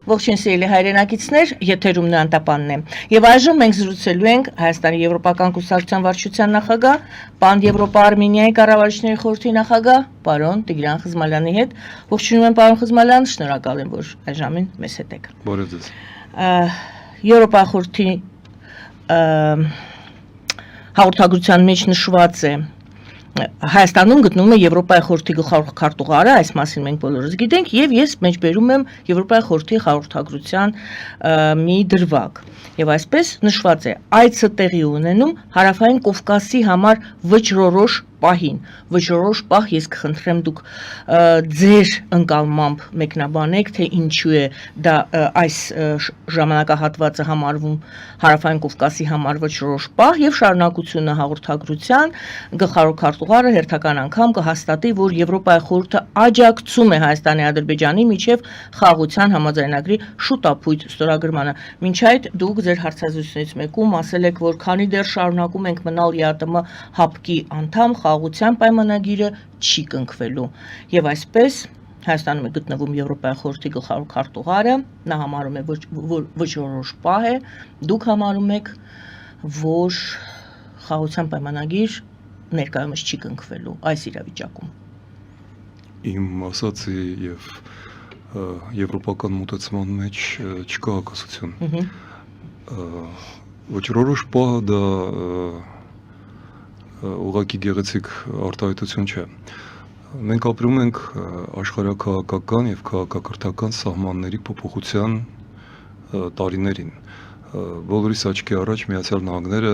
Ողջույն սիրելի հայրենակիցներ, եթերում Նանտապանն է։ Եվ այժմ մենք զրուցելու ենք Հայաստանի Եվրոպական կուսակցության վարչության նախագահ, Պան Եվրոպա Արմենիայի կառավարիչների խորհրդի նախագահ, պարոն Տիգրան Խզմալյանի հետ։ Ողջունում եմ պարոն Խզմալյան, շնորհակալ եմ, որ այժմին մեզ հետ եք։ Բարև ձեզ։ Եվրոպայի խորհրդի հաղորդագրության մեջ նշված է Հայաստանում գտնվում է Եվրոպայի խորհրդի գլխավոր քարտուղարը, այս մասին մենք բոլորս գիտենք, եւ ես մեջբերում եմ Եվրոպայի խորհրդի հաղորդագրության մի դրվագ։ Եվ այսպես նշված է. այցը տեղի ունենում Հարավային Կովկասի համար վճռորոշ պահին, վճռորոշ պահ ես կխնդրեմ դուք ձեր ընկալմամբ մեկնաբանեք, թե ինչու է դա այս ժամանակահատվածը համարվում Հարավային Կովկասի համար վճռորոշ պահ եւ շարունակությունը հաղորդագրության գլխավոր քարտուղարը հերթական անգամ կհաստատի, որ Եվրոպայի խորհուրդը աջակցում է Հայաստանի Ադրբեջանի միջև խաղաղության համաձայնագրի շուտապույտ ստորագրմանը։ Մինչ այդ դուք ձեր հարցազրույցներից մեկում ասել եք, որ քանի դեռ շարունակում ենք մնալ ԵԱՏՄ հապկի անդամ, խաղաղության պայմանագիրը չի կնքվելու։ Եվ այսպես Հայաստանում է գտնվում Եվրոպայի խորհրդի գլխավոր քարտուղարը, նա համարում է, որ վճռորոշ պահ է, դուք համարում եք, որ խաղաղության պայմանագիր ներկայումս չի կնքվելու այս իրավիճակում։ Իմ ասացի եւ եվրոպական մոտեցման մեջ չկա հակասություն։ Վճռորոշ պահը դա ուղղակի գեղեցիկ արտահայտություն չէ։ Մենք ապրում ենք աշխարհաքաղաքական եւ քաղաքակրթական սահմանների փոփոխության տարիներին։ Բոլորիս աչքի առաջ Միացյալ Նահանգները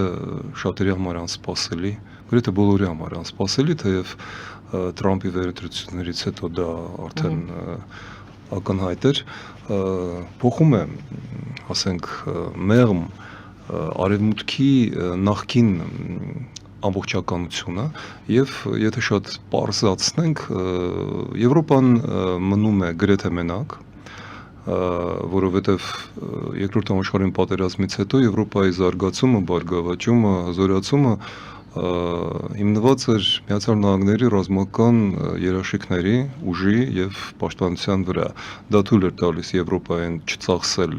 շատերի համար անսպասելի, գրեթե բոլորի համար անսպասելի, թեև Թրամփի վերընտրություններից հետո դա արդեն ակնհայտ էր, փոխում է, ասենք, մեղմ արևմուտքի նախկին ամբողջականությունը եւ եթե շատ պարզացնենք, Եվրոպան մնում է գրեթե մենակ, որովհետեւ երկրորդ համաշխարհային պատերազմից հետո Եվրոպայի զարգացումը, բարգավաճումը, հզորացումը հիմնված էր Միացյալ Նահանգների ռազմական երաշխիքների, ուժի եւ պաշտպանության վրա։ Դա թույլ էր տալիս Եվրոպային չծախսել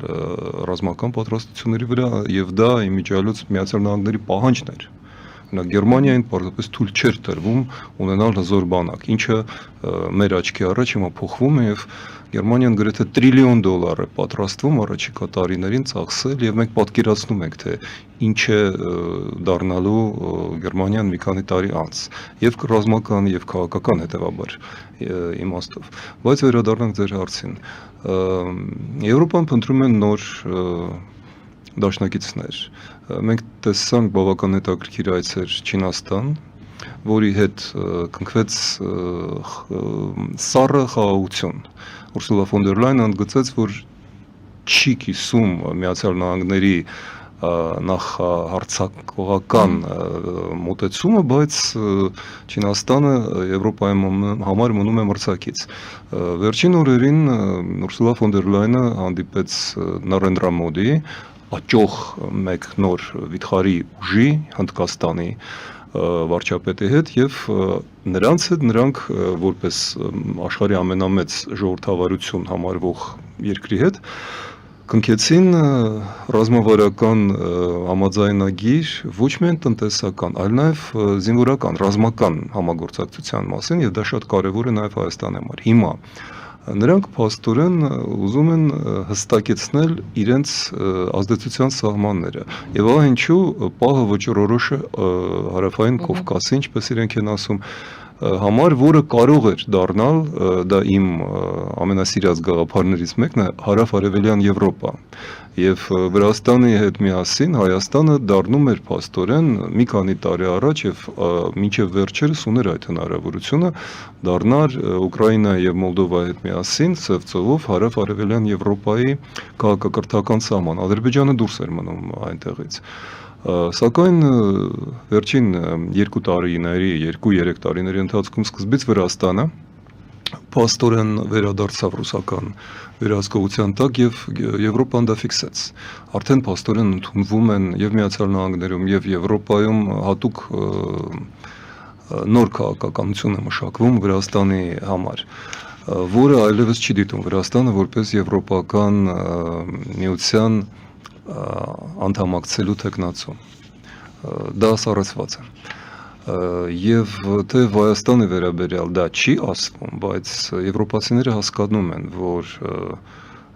ռազմական պատրաստությունների վրա եւ դա իմիջիալոց Միացյալ Նահանգների պահանջն էր։ Գերմանիային պարզապես թույլ չէր տրվում ունենալ հզոր բանակ, ինչը մեր աչքի առաջ հիմա փոխվում է եւ Գերմանիան գրեթե $1 տրիլիոն է պատրաստվում առաջիկա տարիներին ծախսել եւ մենք պատկերացնում ենք, թե ինչ է դառնալու Գերմանիան մի քանի տարի անց եւ ռազմական եւ քաղաքական հետեւաբար իմաստով։ Բայց վերադառնանք ձեր հարցին։ Եվրոպան փնտրում է նոր դաշնակիցներ։ Մենք տեսանք բավական հետաքրքիր այցեր Չինաստան, որի հետ կնքվեց սառը խաղաղություն։ Ուրսուլա ֆոն դեր Լայնը ընդգծեց, որ չի կիսում Միացյալ Նահանգների նախահարձակողական մոտեցումը, բայց Չինաստանը Եվրոպայի համար մնում է մրցակից։ Վերջին օրերին Ուրսուլա ֆոն դեր Լայնը հանդիպեց Նարենդրա Մոդիի, աճող մեկ նոր վիթխարի ուժի Հնդկաստանի վարչապետի հետ եւ նրանց հետ նրանք որպես աշխարհի ամենամեծ ժողովրդավարություն համարվող երկրի հետ կնքեցին ռազմավարական համաձայնագիր ոչ միայն տնտեսական, այլ նաեւ զինվորական, ռազմական համագործակցության մասին եւ դա շատ կարեւոր է նաեւ Հայաստանի համար։ Հիմա նրանք փաստորեն ուզում են հստակեցնել իրենց ազդեցության սահմանները եւ ահա ինչու պահը վճռորոշ է Հարավային Կովկասի, ինչպես իրենք են ասում, համար, որը կարող էր դառնալ, դա իմ ամենասիրած գաղափարներից մեկն է, հարավ-արևելյան Եվրոպա։ Եվ Վրաստանի հետ միասին Հայաստանը դառնում էր փաստորեն մի քանի տարի առաջ եւ մինչեւ վերջերս ուներ այդ հնարավորությունը դառնալ Ուկրաինայի եւ Մոլդովայի հետ միասին ծով ծովով հարավ-արևելյան Եվրոպայի քաղաքակրթական սահման։ Ադրբեջանը դուրս էր մնում այնտեղից։ Սակայն վերջին 2 տարիների, 2-3 տարիների ընթացքում սկզբից Վրաստանը փաստորեն վերադարձավ ռուսական վերահսկողության տակ եւ Եվրոպան դա ֆիքսեց։ Արդեն փաստորեն ընդունվում են եւ Միացյալ Նահանգներում եւ Եվրոպայում հատուկ նոր քաղաքականություն է մշակվում Վրաստանի համար։ որը այլևս չի դիտում Վրաստանը որպես եվրոպական միության անդամակցելու տեխնացու։ Դա սառեցված է։ Եվ թե Հայաստանի վերաբերյալ դա չի ասվում, բայց եվրոպացիները հասկանում են, որ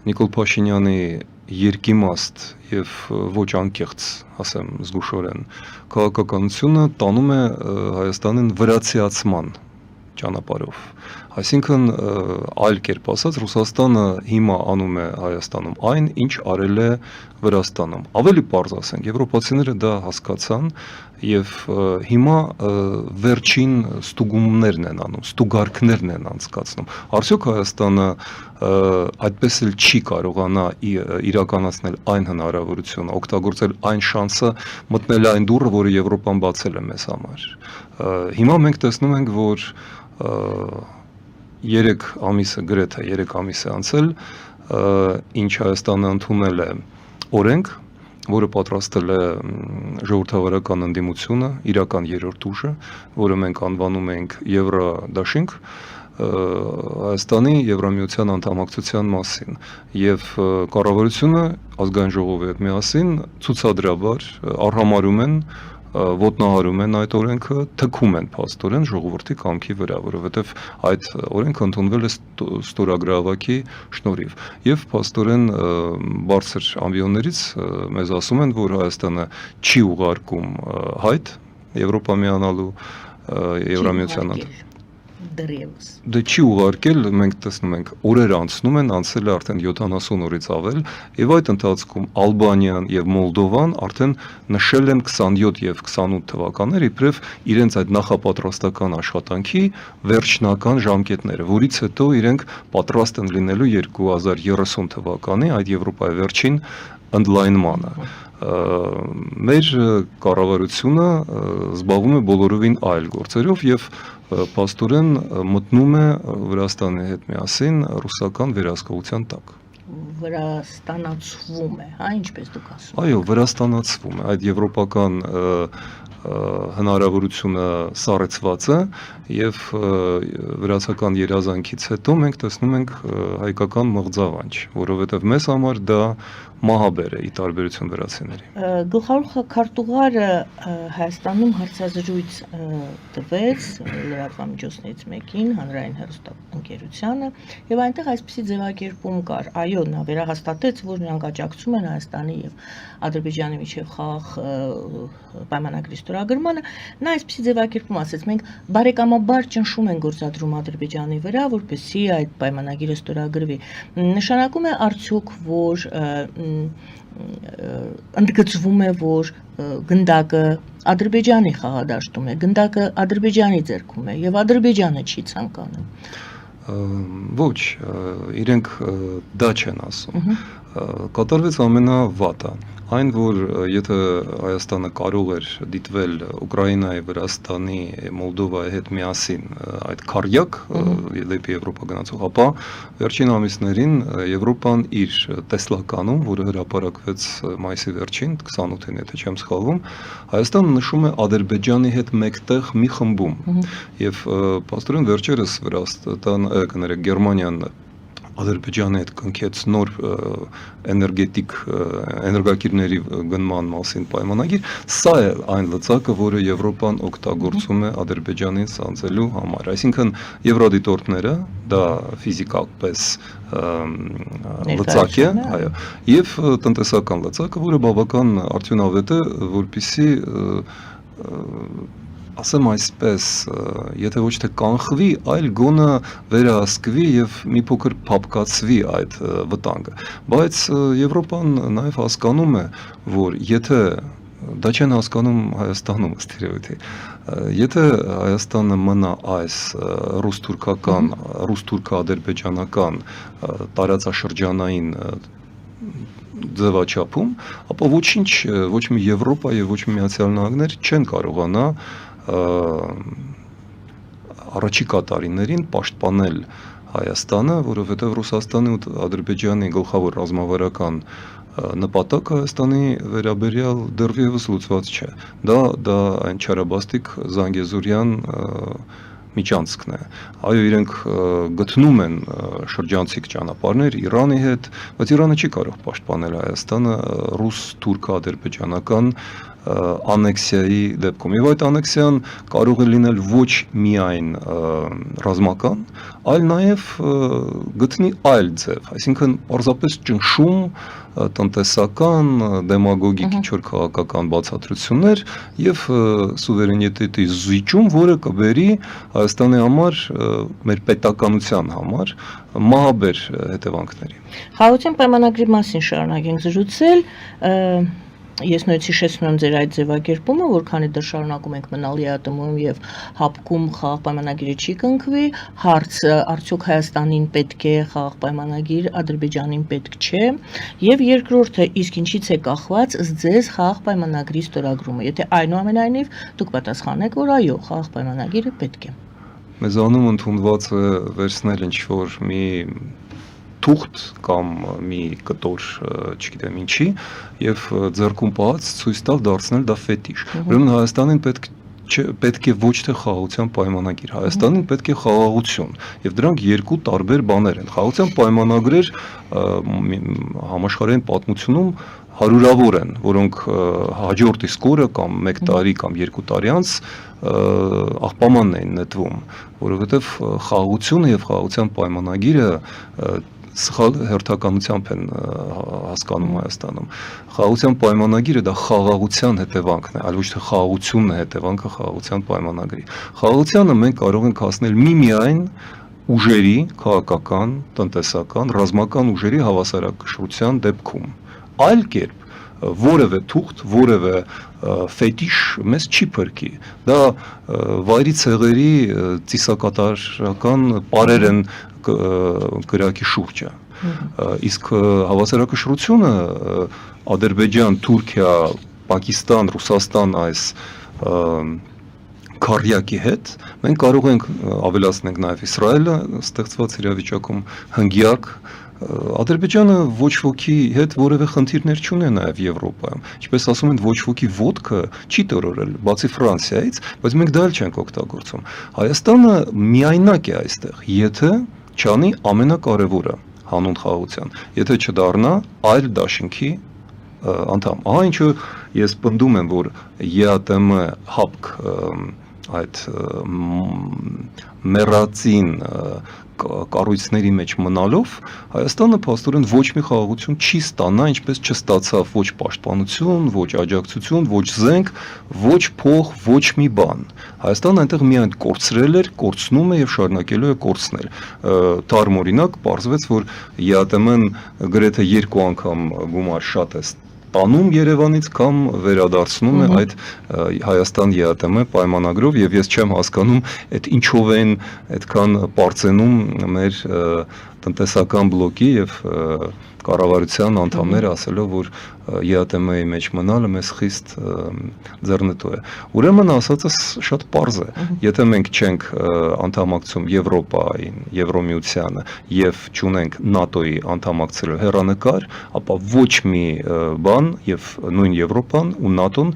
Նիկոլ Փաշինյանի երկիմաստ եւ ոչ անկեղծ, ասեմ զգուշորեն, քաղաքականությունը տանում է Հայաստանին վրացիացման ճանապարհով։ Այսինքն այլ կերպ ասած Ռուսաստանը հիմա անում է Հայաստանում այն, ինչ արել է Վրաստանում։ Ավելի պարզ ասենք, եվրոպացիները դա հասկացան եւ հիմա վերջին ստուգումներն են անում, ստուգարքներն են անցկացնում։ Արդյոք Հայաստանը այդպես էլ չի կարողանա իրականացնել այն հնարավորությունը, օգտագործել այն շանսը, մտնել այն դուռը, որը Եվրոպան բացել է մեզ համար։ Հիմա մենք տեսնում ենք, որ 3 ամիսը գրեթե 3 ամիս է անցել, ինչ Հայաստանը ընդունել է օրենք, որը պատրաստել է ժողովրդավարական ընդդիմությունը, իրական երրորդ ուժը, որը մենք անվանում ենք Եվրադաշինք, Հայաստանի Եվրամիության անդամակցության մասին եւ կառավարությունը ազգային ժողովի հետ միասին ցուցադրաբար արհամարում են ոտնահարում են այդ օրենքը, թքում են փաստորեն ժողովրդի կամքի վրա, որովհետև այդ օրենքը ընդունվել է ստորագրավակի շնորհիվ։ Եվ փաստորեն բարձր ամբիոններից մեզ ասում են, որ Հայաստանը չի ուղարկում հայտ Եվրոպա միանալու Եվրամիության դեռևս։ Դե չի ուղարկել, մենք տեսնում ենք, օրեր անցնում են, անցել է արդեն 70 օրից ավել, եւ այդ ընթացքում Ալբանիան եւ Մոլդովան արդեն նշել են 27 եւ 28 թվականներ իբրև իրենց այդ նախապատրաստական աշխատանքի վերջնական ժամկետները, որից հետո իրենք պատրաստ են լինելու 2030 թվականի այդ Եվրոպայի վերջին ընդլայնմանը։ Մեր կառավարությունը զբաղվում է բոլորովին այլ գործերով եւ փաստորեն մտնում է Վրաստանի հետ միասին ռուսական վերահսկողության տակ։ Վրաստանացվում է, հա, ինչպես դուք ասում եք։ Այո, վրաստանացվում է, այդ եվրոպական հնարավորությունը սառեցված է եւ վրացական երազանքից հետո մենք տեսնում ենք հայկական մղձավանջ, որովհետեւ մեզ համար դա մահաբեր է ի տարբերություն վրացիների։ Գլխավոր քարտուղարը Հայաստանում հարցազրույց տվեց լրատվամիջոցներից մեկին, հանրային հեռուստաընկերությանը, եւ այնտեղ այսպիսի ձևակերպում կար։ Այո, նա վերահաստատեց, որ նրանք աջակցում են Հայաստանի եւ Ադրբեջանի միջև խաղաղ պայմանագրի ստորագրմանը։ Նա այսպիսի ձևակերպում ասեց. մենք բարեկամաբար ճնշում ենք գործադրում Ադրբեջանի վրա, որպեսզի այդ պայմանագիրը ստորագրվի։ Նշանակում է արդյոք, որ ընդգծվում է, որ գնդակը Ադրբեջանի խաղադաշտում է, գնդակը Ադրբեջանի ձեռքում է եւ Ադրբեջանը չի ցանկանում։ Ոչ, իրենք դա չեն ասում։ Կատարվեց ամենավատը։ Այն, որ եթե Հայաստանը կարող էր դիտվել Ուկրաինայի, Վրաստանի, Մոլդովայի հետ միասին այդ քարյակ դեպի Եվրոպա գնացող, ապա վերջին ամիսներին Եվրոպան իր տեսլականում, որը հրապարակվեց մայիսի վերջին 28-ին, եթե չեմ սխալվում, Հայաստանը նշում է Ադրբեջանի հետ մեկտեղ մի խմբում։ Եվ փաստորեն վերջերս Գերմանիան Ադրբեջանի հետ կնքեց նոր էներգակիրների գնման մասին պայմանագիր, սա է այն լծակը, որը Եվրոպան օգտագործում է Ադրբեջանին սանձելու համար։ Այսինքն եվրոդիտորդները դա ֆիզիկապես լծակ է, այո, եւ տնտեսական լծակը, որը բավական արդյունավետ է, որպեսզի ասեմ այսպես, եթե ոչ թե կանխվի, այլ գոնը վերահսկվի եւ մի փոքր փափկացվի այդ վտանգը։ Բայց Եվրոպան նաեւ հասկանում է, որ եթե դա չեն հասկանում Հայաստանում ըստ երևույթի, եթե Հայաստանը մնա այս ռուս-թուրքական, ռուս-թուրքա-ադրբեջանական տարածաշրջանային ձևաչափում, ապա ոչինչ, ոչ մի Եվրոպա եւ ոչ մի Միացյալ Նահանգներ չեն կարողանա առաջիկա տարիներին պաշտպանել Հայաստանը, որովհետև Ռուսաստանի ու Ադրբեջանի գլխավոր ռազմավարական նպատակը Հայաստանի վերաբերյալ դեռևս լուծված չէ։ Դա այն չարաբաստիկ Զանգեզուրյան միջանցքն է։ Այո, իրենք գտնում են շրջանցիկ ճանապարհներ Իրանի հետ, բայց Իրանը չի կարող պաշտպանել Հայաստանը ռուս-թուրք-ադրբեջանական անեքսիայի դեպքում։ Եվ այդ անեքսիան կարող է լինել ոչ միայն ռազմական, այլ նաև գտնի այլ ձև, այսինքն պարզապես ճնշում, տնտեսական, դեմագոգիկ ինչ-որ քաղաքական բացատրություններ եւ սուվերենիտետի զիջում, որը կբերի Հայաստանի համար, մեր պետականության համար մահաբեր հետևանքների։ Խաղաղության պայմանագրի մասին շարունակենք զրուցել, ես նույնիսկ հիշեցնում եմ ձեր այդ ձևակերպումը, որ քանի դեռ շարունակում ենք մնալ ԵԱՏՄ-ում եւ հապկում խաղաղ պայմանագիրը չի կնքվի, հարցը արդյոք Հայաստանին պետք է խաղաղ պայմանագիր, Ադրբեջանին պետք չէ, եւ երկրորդը իսկ ինչից է կախված ձեզ խաղաղ պայմանագրի ստորագրումը, եթե այնուամենայնիվ դուք պատասխանեք, որ այո, խաղաղ պայմանագիրը պետք է։ Մեզանում ընդունված է վերցնել ինչ-որ մի թուղթ կամ մի կտոր, չգիտեմ ինչի, եւ ձեռքում պահած ցույց տալ դարձնել դա ֆետիշ։ Ուրեմն Հայաստանին պետք է ոչ թե խաղաղության պայմանագիր, Հայաստանին պետք է խաղաղություն, եւ դրանք երկու տարբեր բաներ են։ Խաղաղության պայմանագրեր համաշխարհային պատմությունում հարյուրավոր են, որոնք հաջորդ իսկ օրը կամ 1 տարի կամ 2 տարի անց աղբամանն էին նետվում, որովհետեւ խաղաղությունը եւ խաղաղության պայմանագիրը սխալ հերթականությամբ են հասկանում Հայաստանում։ Խաղաղության պայմանագիրը դա խաղաղության հետևանքն է, այլ ոչ թե խաղաղությունն է հետևանքը խաղաղության պայմանագրի։ Խաղաղությանը մենք կարող ենք հասնել միմիայն ուժերի, քաղաքական, տնտեսական, ռազմական ուժերի հավասարակշռության դեպքում։ Այլ կերպ որևէ թուղթ, որևէ ֆետիշ մեզ չի փրկի։ Դա վայրի ցեղերի ծիսակատարական պարեր են գրակի շուրջը։ Իսկ հավասարակշռությունը Ադրբեջան, Թուրքիա, Պակիստան, Ռուսաստան այս քարյակի հետ մենք կարող ենք ավելացնենք նաև Իսրայելը ստեղծված իրավիճակում հնգյակ Ադրբեջանը ոչ ոքի հետ որևէ խնդիրներ չունի նաև Եվրոպայում։ Ինչպես ասում են, ոչ ոքի ոդկը չի տրորել, բացի Ֆրանսիայից, բայց մենք դա էլ չենք օգտագործում։ Հայաստանը միայնակ է այստեղ, եթե չանի ամենակարևորը հանուն խաղաղության, եթե չդառնա այլ դաշինքի անդամ։ Ահա ինչու ես պնդում եմ, որ ԵԱՏՄ հապկ այդ մեռածին կառույցների մեջ մնալով Հայաստանը փաստորեն ոչ մի խաղաղություն չի ստանա, ինչպես չստացավ ոչ պաշտպանություն, ոչ աջակցություն, ոչ զենք, ոչ փող, ոչ մի բան։ Հայաստանը այնտեղ միայն կորցրել էր, կորցնում է եւ շարունակելու է կորցնել։ Թարմօրինակ պարզվեց, որ ԵԱՏՄ-ն գրեթե 2 անգամ գումար շատ է տանում Երևանից կամ վերադարձնում է այդ Հայաստան ԵԱՏՄ պայմանագրով եւ ես չեմ հասկանում այդ ինչով են այդքան բարձենում մեր տնտեսական բլոկի եւ կառավարության անդամները ասելով որ ԵԱՏՄ-ի մեջ մնալը մեզ խիստ ձեռնտու է։ Ուրեմն ասածս շատ պարզ է։ Եթե մենք չենք անդամակցում Եվրոպային, Եվրոմիությանը եւ չունենք ՆԱՏՕ-ի անդամակցելու հեռանկար, ապա ոչ մի բան եւ նույն Եվրոպան ու ՆԱՏՕ-ն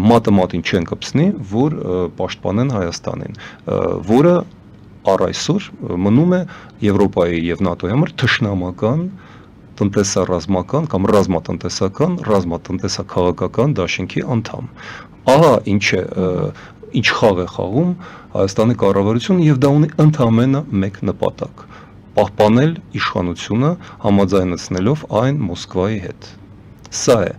մատը մատին չեն կպցնի, որ պաշտպանեն Հայաստանին, որը առ այսօր մնում է Եվրոպայի եւ ՆԱՏՕ-ի համար թշնամական տնտեսառազմական կամ ռազմատնտեսական, ռազմատնտեսաքաղաքական դաշինքի անդամ։ Ահա ինչ խաղ է խաղում Հայաստանի կառավարությունը եւ դա ունի ընդամենը մեկ նպատակ՝ պահպանել իշխանությունը համաձայնեցնելով այն Մոսկվայի հետ։ Սա է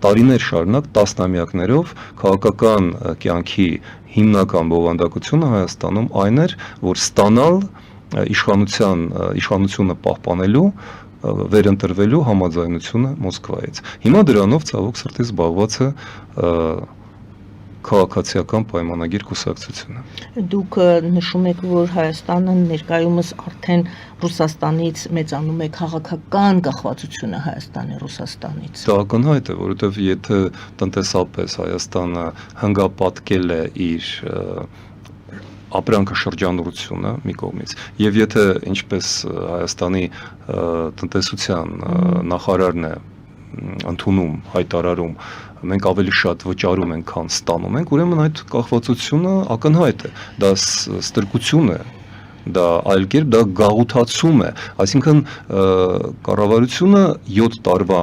տարիներ շարունակ տասնամյակներով քաղաքական կյանքի հիմնական բովանդակությունը Հայաստանում այն էր, որ ստանալ իշխանությունը պահպանելու վերընտրվելու համաձայնությունը Մոսկվայից։ Հիմա դրանով ցավոք սրտի զբաղված է քաղաքացիական պայմանագիր կուսակցությունը։ Դուք նշում եք, որ Հայաստանը ներկայումս արդեն Ռուսաստանից մեծանում է քաղաքական կախվածությունը Հայաստանի Ռուսաստանից։ Դա ակնհայտ է, որովհետև եթե տնտեսապես Հայաստանը հանգապատկել է իր ապրանքը շրջանառությունը մի կողմից եւ եթե ինչպես Հայաստանի տնտեսության նախարարն է ընդունում, հայտարարում, մենք ավելի շատ վճարում ենք, քան ստանում ենք, ուրեմն այդ կախվածությունը ակնհայտ է, դա ստրկություն է, դա այլ կերպ դա գաղութացում է, այսինքն կառավարությունը 7 տարվա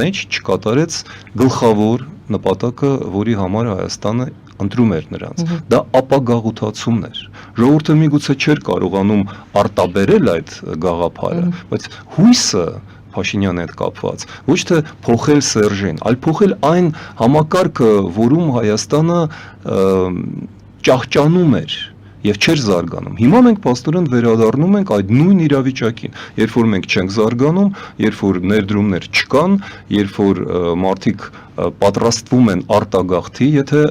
մեջ չկատարեց գլխավոր նպատակը, որի համար Հայաստանը ընտրում էր նրանց, դա ապագաղութացումն էր, ժողովուրդը միգուցե չէր կարողանում արտաբերել այդ գաղափարը, բայց հույսը Փաշինյանի հետ կապված, ոչ թե փոխել Սերժին, այլ փոխել այն համակարգը, որում Հայաստանը ճահճանում էր եւ չէր զարգանում։ Հիմա մենք պաստորեն վերադառնում ենք այդ նույն իրավիճակին, երբ որ մենք չենք զարգանում, երբ որ ներդրումներ չկան, երբ որ մարդիկ պատրաստվում են արտագաղթի, եթե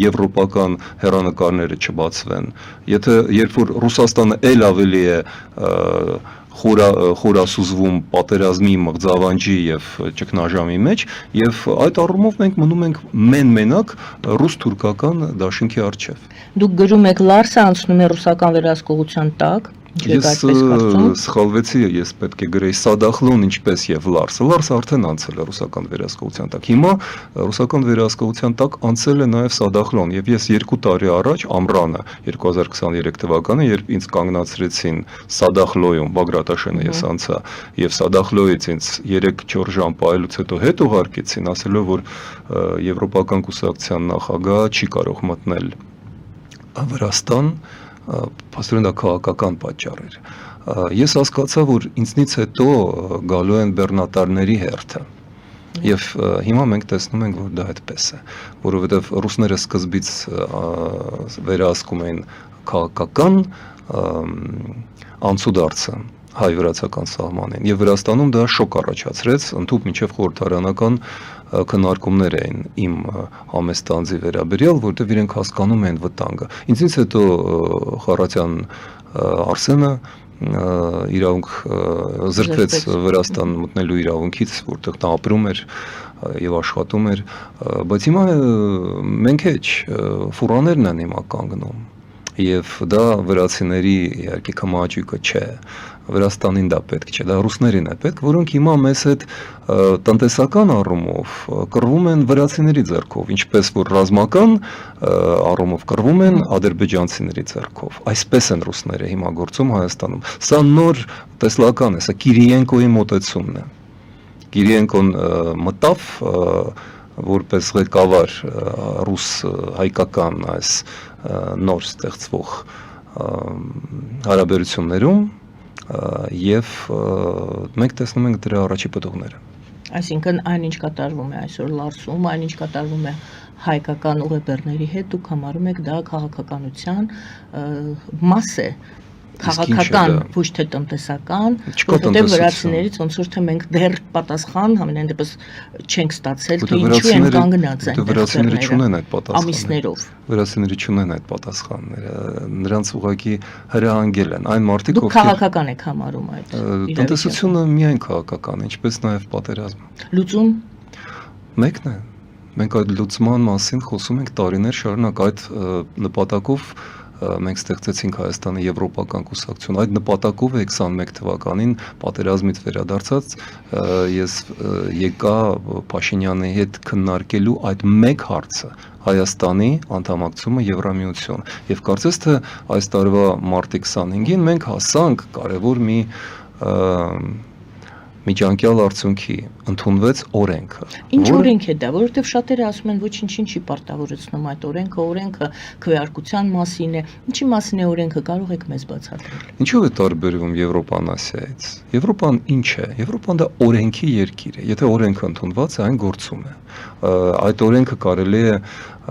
եվրոպական հեռանկարները չբացվեն, երբ որ Ռուսաստանը էլ ավելի է խորասուզվում պատերազմի, մղձավանջի եւ ճգնաժամի մեջ եւ այդ առումով մենք մնում ենք մենակ ռուս-թուրքական դաշինքի առջև։ Դուք գրում եք Լարսը անցնում է ռուսական վերահսկողության տակ։ Ես սխալվեցի, ես պետք է գրեի Սադախլոն ինչպես եւ Լարսը արդեն անցել է ռուսական վերահսկողության տակ։ Հիմա ռուսական վերահսկողության տակ անցել է նաեւ Սադախլոն եւ ես 2 տարի առաջ ամռանը 2023 թվականը, երբ ինձ կանգնացրեցին Սադախլոյում, Բագրատաշենը ես անցա եւ Սադախլոյից ինձ 3-4 ժամ պահելուց հետո հետ ուղարկեցին, ասելով որ եվրոպական կուսակցության նախագահ չի կարող մտնել Վրաստան, փաստորեն դա քաղաքական պատճառ էր։ Ես հասկացա, որ ինձնից հետո գալու են բեռնատարների հերթը։ Եվ հիմա մենք տեսնում ենք, որ դա այդպես է, որովհետև ռուսները սկզբից վերահսկում էին քաղաքական անցուդարձը հայ-վրացական սահմանին եւ Վրաստանում դա շոկ առաջացրեց, ընդհանուր մինչեւ խորհրդարանական քննարկումներ էին իմ համեստանձի վերաբերյալ, որտեղ իրենք հասկանում են վտանգը։ Ինձից հետո Խառատյան Արսենը իրավունք զրկվեց Վրաստան մտնելու իրավունքից, որտեղ նա ապրում էր եւ աշխատում էր, բայց հիմա մենք հեչ ֆուրաներն են հիմա կանգնում եւ դա վրացիների իհարկե կամաճուկը չէ, Վրաստանին դա պետք չէ, դա ռուսներին է պետք, որոնք հիմա մեզ հետ տնտեսական առումով կռվում են վրացիների ձեռքով, ինչպես որ ռազմական առումով կռվում են ադրբեջանցիների ձեռքով։ Այսպես են ռուսները հիմա գործում Հայաստանում։ Սա նոր տեսլական է, սա Կիրիենկոյի մոտեցումն է։ Կիրիենկոն մտավ որպես ղեկավար ռուս հայկական այս նոր ստեղծվող հարաբերություններում եւ մենք տեսնում ենք դրա առաջի պատողները։ Այսինքն այնինչ կատարվում է այսօր Լարսում, այնինչ կատարվում է հայկական ուղեբեռների հետ, դուք համարում եք դա քաղաքականության մաս է, քաղաքական, ոչ թե տնտեսական, որտեղ վրացիներից ոնց որ թե մենք դեռ պատասխան համենայն դեպս չենք ստացել, թե ինչու են կանգնած են վրացիները չունեն այդ պատասխանը։ Ամիսներով։ Վրացիները չունեն այդ պատասխանները, նրանց ուղղակի հրահանգել են այն մարդիկ, ովքեր դուք քաղաքական եք համարում այդ տնտեսությունը միայն քաղաքական է, ինչպես նաև պատերազմը։ Լուծում մեկն է։ Մենք այդ լուծման մասին խոսում ենք տարիներ շարունակ, այդ նպատակով մենք ստեղծեցինք Հայաստանը եվրոպական կուսակցություն, այդ նպատակով է 21 թվականին պատերազմից վերադարձած ես եկա Փաշինյանի հետ քննարկելու այդ մեկ հարցը Հայաստանի անդամակցումը Եվրամիություն եւ կարծես թե այս տարվա մարտի 25-ին մենք հասանք կարևոր մի միջանկյալ արդյունքի ընդունվեց օրենքը։ Ինչ օրենք է դա, որովհետև շատերը ասում են ոչինչ չի պարտավորեցնում այդ օրենքը քվեարկության մասին է։ Ինչի մասին է օրենքը, կարող եք մեզ բացատրել։ Ինչով է տարբերվում Եվրոպան Ասիայից։ Եվրոպան ինչ է։ Եվրոպան դա օրենքի երկիր է։ Եթե օրենքը ընդունված է, այն գործում է։ Այդ օրենքը կարելի է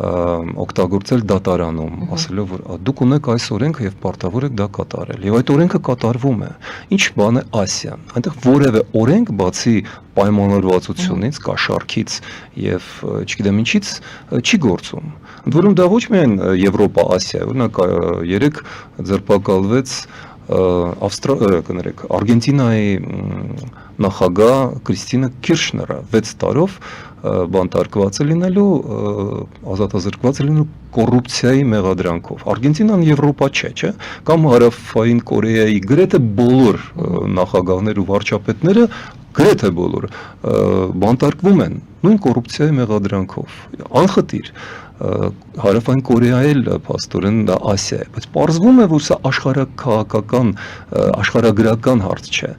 օգտագործել դատարանում, ասելով որ դուք ունեք այս օրենքը եւ պարտավոր եք դա կատարել։ Եվ այդ օրենքը կատարվում է։ Ինչ բան է Ասիան։ Այնտեղ որևէ օրենք բացի պայմանավորվածությունից, կաշառքից եւ չգիտեմ ինչից չի գործում։ Ընդ որում դա ոչ միայն Եվրոպա-Ասիա, օրինակ երեք ձերբակալվեց Արգենտինայի նախագահ Կրիստինա Քիրշները 6 տարով բանտարկված է լինելու, ազատազրկված է լինելու կոռուպցիայի մեղադրանքով։ Արգենտինան Եվրոպա չէ, կամ Հարավային Կորեայի գրեթե բոլոր նախագահներ ու վարչապետները գրեթե բոլորը բանտարկվում են նույն կոռուպցիայի մեղադրանքով, անխտիր, Հարավային Կորեայի էլ փաստորեն դա Ասիա է, բայց պարզվում է, որ սա աշխարհաքաղաքական, աշխարհագրական հարց չէ,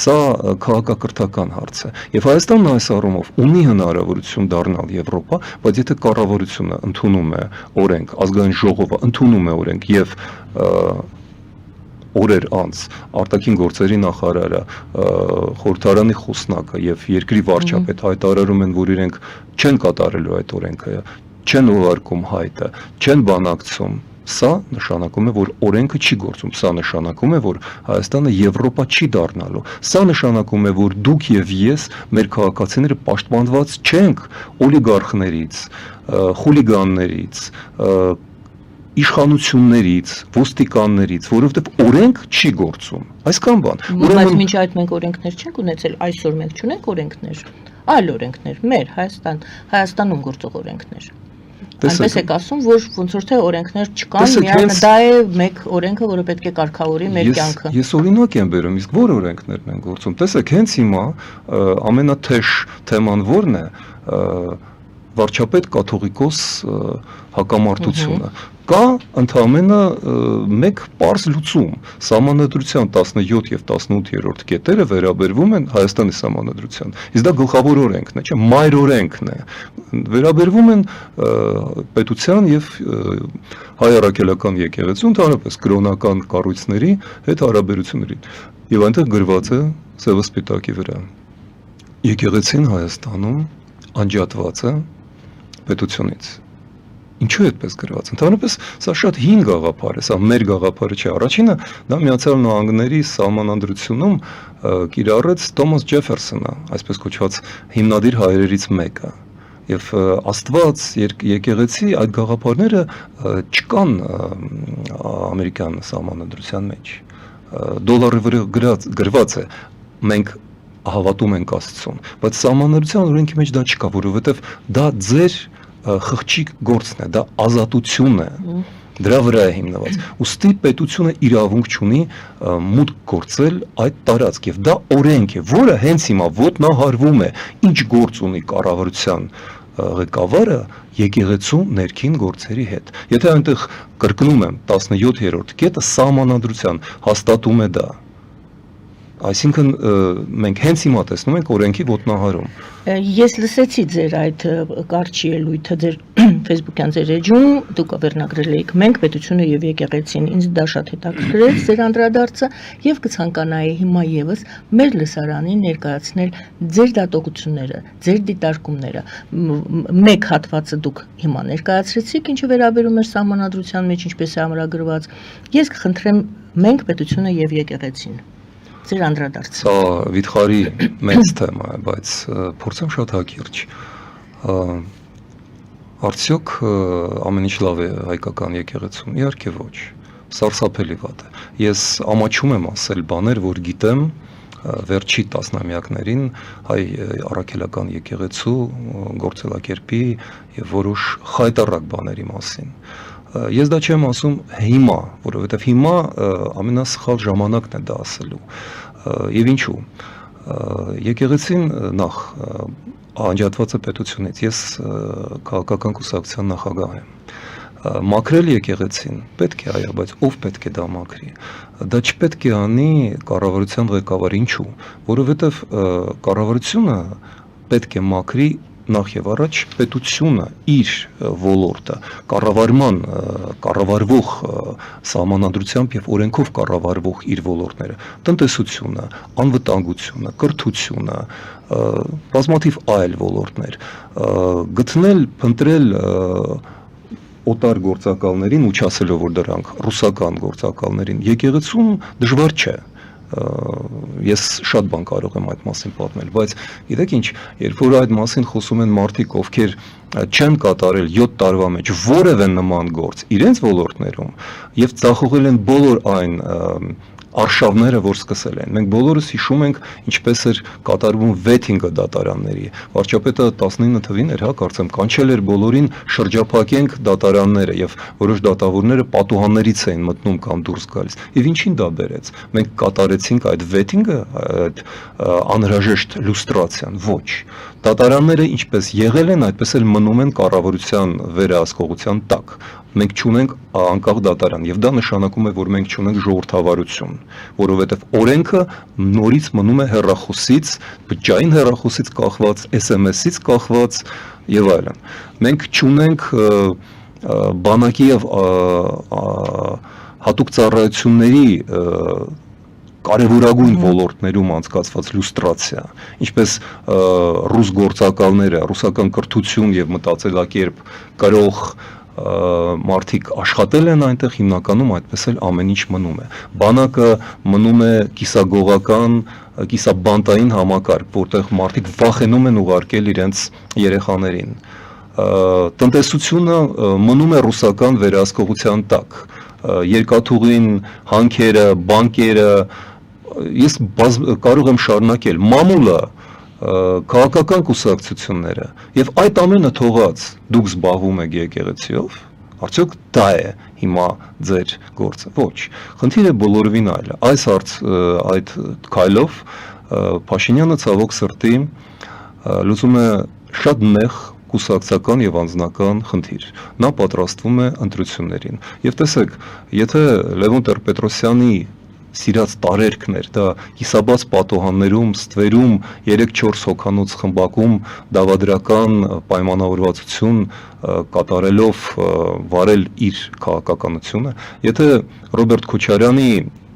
սա քաղաքակրթական հարց է, եւ Հայաստանն այս առումով ունի հնարավորություն դառնալ Եվրոպա, բայց եթե կառավարությունը ընդունում է օրենք, ազգային ժողովը ընդունում է օրենք եւ օրեր անց արտաքին գործերի նախարարը խորհրդարանի խոսնակը եւ երկրի վարչապետ հայտարարում են, որ իրենք չեն կատարելու այդ օրենքը, չեն ուղարկում հայտը, չեն բանակցում, սա նշանակում է, որ օրենքը չի գործում, սա նշանակում է, որ Հայաստանը Եվրոպա չի դառնալու, սա նշանակում է, որ դուք եւ ես, մեր քաղաքացիները պաշտպանված չենք օլիգարխներից, խուլիգաններից, իշխանություններից, ոստիկաններից, որովհետև օրենք չի գործում։ Այսքան բան։ Բայց մինչ այդ մենք օրենքներ չենք ունեցել, այսօր մենք չունենք օրենքներ, այլ օրենքներ, մեր Հայաստանում գործող օրենքներ։ Այնպես եք ասում, որ ոնց որ թե օրենքներ չկան, միայն դա է մեկ օրենքը, որը պետք է կարգավորի մեր կյանքը։ Ես օրինակ եմ բերում, իսկ որ օրենքներն են գործում։ Տեսեք, հենց հիմա ամենաթեժ թեման որն է, վարչապետ կաթողիկոս հակամարտությունը, կա ընդամենը մեկ պարզ լուծում, սահմանադրության 17 եւ 18-րդ կետերը վերաբերվում են Հայաստանի սահմանադրության, իսկ դա գլխավոր օրենքն է, չէ, մայր օրենքն է, վերաբերվում են պետության եւ հայ առաքելական եկեղեցու, ընդհանրապես կրոնական կառույցների հետ հարաբերություններին, եւ այնտեղ գրված է սևը սպիտակի վրա, եկեղեցին Հայաստանում անջատված է պետությունից։ Ինչու է այդպես գրված։ Ընդհանրապես սա շատ հին գաղափար է, սա մեր գաղափարը չէ։ Առաջինը դա Միացյալ Նահանգների սահմանադրությունում կիրառեց Թոմաս Ջեֆերսոնը, այսպես կոչված հիմնադիր հայրերից մեկը։ Եվ Աստված, եկեղեցի այդ գաղափարները չկան ամերիկյան սահմանադրության մեջ։ Դոլարի վրա գրված է, մենք հավատում ենք Աստծուն, բայց սահմանադրության օրենքի մեջ դա չկա, որովհետև դա ձեր խղճի գործն է, դա ազատություն է, դրա վրա է հիմնված։ Ուստի պետությունը իրավունք չունի մուտք գործել այդ տարածք, եւ դա օրենք է, որը հենց հիմա ոտնահարվում է, ինչ գործ ունի կառավարության ղեկավարը եկեղեցու ներքին գործերի հետ։ Եթե այնտեղ կրկնում եմ 17-րդ կետը սահմանադրության հաստատում է դա։ Այսինքն մենք հենց հիմա տեսնում ենք օրենքի ոտնահարում։ Ես լսեցի ձեր այդ կարճ ելույթը ձեր Facebook-յան ձեր էջում, դուք վերնագրել եք մենք պետությունը եւ եկեղեցին, ինձ դա շատ հետաքրքրեց ձեր անդրադարձը եւ կցանկանայի հիմա եւս մեր լսարանին ներկայացնել ձեր դատողությունները, ձեր դիտարկումները։ Մեկ հատվածը դուք հիմա ներկայացրեցիք, ինչը վերաբերում է սահմանադրության մեջ, ինչպես է ամրագրված։ Ես կխնդրեմ մենք պետությունը եւ եկեղեցին։ Ձեր անդրադարձը։ Սա վիթխարի մեծ թեմա է, բայց փորձեմ շատ հակիրճ։ Արդյոք ամեն ինչ լավ է հայկական եկեղեցում։ Իհարկե ոչ։ Սարսափելի վատ է։ Ես ամաչում եմ ասել բաներ, որ գիտեմ վերջի տասնամյակներին հայ առաքելական եկեղեցու գործելակերպի եւ որոշ խայտառակ բաների մասին։ Ես դա չեմ ասում հիմա, որովհետև հիմա ամենասխալ ժամանակն է դա ասելու։ Եվ ինչու։ Եկեղեցին նախ անջատված է պետությունից, ես քաղաքական կուսակցության նախագահ եմ։ Մաքրել եկեղեցին պետք է այո, բայց ով պետք է դա մաքրի։ Դա չպետք է անի կառավարության ղեկավարը, ինչու, որովհետև կառավարությունը պետք է մաքրի նախ եւ առաջ պետությունը իր ոլորտը կառավարվող սահմանադրությամբ եւ օրենքով կառավարվող իր ոլորտները, տնտեսությունը, անվտանգությունը, կրթությունը, բազմաթիվ այլ ոլորտներ, գտնել, փնտրել օտար գործակալներին ու չասելով որ դրանք ռուսական գործակալներին եկեղեցուն դժվար չէ։ Ես շատ բան կարող եմ այդ մասին պատմել, բայց գիտեք ինչ, երբ որ այդ մասին խոսում են մարդիկ, ովքեր չեն կատարել 7 տարվա մեջ որևէ նման գործ իրենց ոլորտներում եւ ծախողել են բոլոր այն արշավները, որ սկսել են։ Մենք բոլորս հիշում ենք, ինչպես էր կատարվում վեթինգը դատարանների։ Վարչապետը 19 թվին էր, հա, կարծեմ, կանչել էր բոլորին շրջափակենք դատարանները եւ որոշ դատավորները պատուհաններից էին մտնում կամ դուրս գալիս։ Եվ ինչին դա բերեց։ Մենք կատարեցինք այդ վեթինգը, այդ անհրաժեշտ լուստրացիան, ոչ։ Դատարանները ինչպես եղել են, այդպես էլ մնում են կառավարության վերահսկողության տակ։ Մենք չունենք անկախ դատարան եւ դա նշանակում է, որ մենք չունենք ժողովրդավարություն, որովհետեւ օրենքը նորից մնում է հեռախոսից, բջջային հեռախոսից կախված, SMS-ից կախված եւ այլն։ Մենք չունենք բանակի եւ հատուկ ծառայությունների կարևորագույն ոլորտներում անցկացված լուստրացիա, ինչպես ռուս գործակալները, ռուսական կրթություն եւ մտածելակերպ կրող մարդիկ աշխատել են այնտեղ, հիմնականում այդպես էլ ամեն ինչ մնում է։ Բանակը մնում է կիսագողական, կիսաբանտային համակարգ, որտեղ մարդիկ վախենում են ուղարկել իրենց երեխաներին։ Տնտեսությունը մնում է ռուսական վերահսկողության տակ։ Երկաթուղին, հանքերը, բանկերը, ես կարող եմ շարունակել, մամուլը, քաղաքական կուսակցությունները եւ այդ ամենը թողած դուք զբաղվում եք եկեղեցիով, արդյոք դա է հիմա ձեր գործը։ Ոչ, խնդիրը բոլորովին այլ է։ Այդ քայլով Փաշինյանը ցավոք սրտի լուծում է շատ նեղ կուսակցական եւ անձնական խնդիր։ Նա պատրաստվում է ընտրություններին։ Եվ տեսեք, եթե Լևոն Տեր-Պետրոսյանի սիրած տարերքներ, դա հիսաբաց պատոհաններում, ստվերում 3-4 հոգանոց խմբակում դավադրական պայմանավորվածություն կատարելով վարել իր քաղաքականությունը, եթե Ռոբերտ Քոչարյանի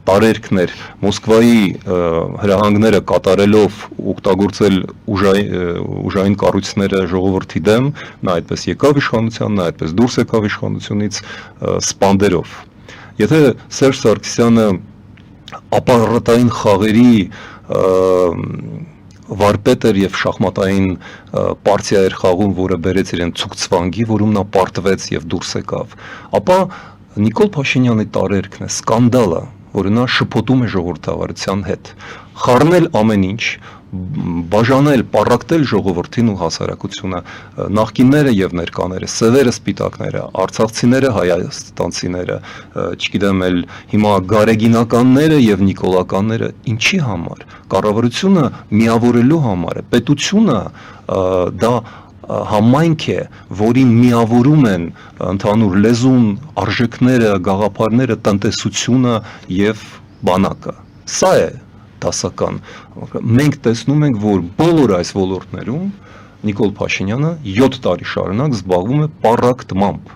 տարերքներ Մոսկվայի հրահանգները կատարելով օգտագործել ուժային կառույցները ժողովրդի դեմ, նա այդպես եկավ իշխանության, նա այդպես դուրս եկավ իշխանությունից սպանդերով։ Եթե Սերժ Սարգսյանը ապարատային խաղերի վարպետ էր եւ շախմատային պարտիա էր խաղում, որը բերեց իրեն ցուկցվանգի, որում նա պարտվեց եւ դուրս եկավ, ապա Նիկոլ Փաշինյանի տարերքն է սկանդալը, որը նա շփոթում է ժողովրդավարության հետ, խառնել ամեն ինչ, բաժանել, պառակտել ժողովրդին ու հասարակությունը, նախկինները եւ ներկաները, սևերը, սպիտակները, արցախցիները, հայաստանցիները, չգիտեմ էլ հիմա գարեգինականները եւ նիկոլականները, ինչի համար, կառավարությունը միավորելու համար է, պետությունը դա համայնք է, որին միավորում են ընդհանուր լեզուն, արժեքները, գաղափարները, տնտեսությունը եւ բանակը։ Սա է դասական։ Մենք տեսնում ենք, որ բոլոր այս ոլորտներում Նիկոլ Փաշինյանը 7 տարի շարունակ զբաղվում է պառակտմամբ։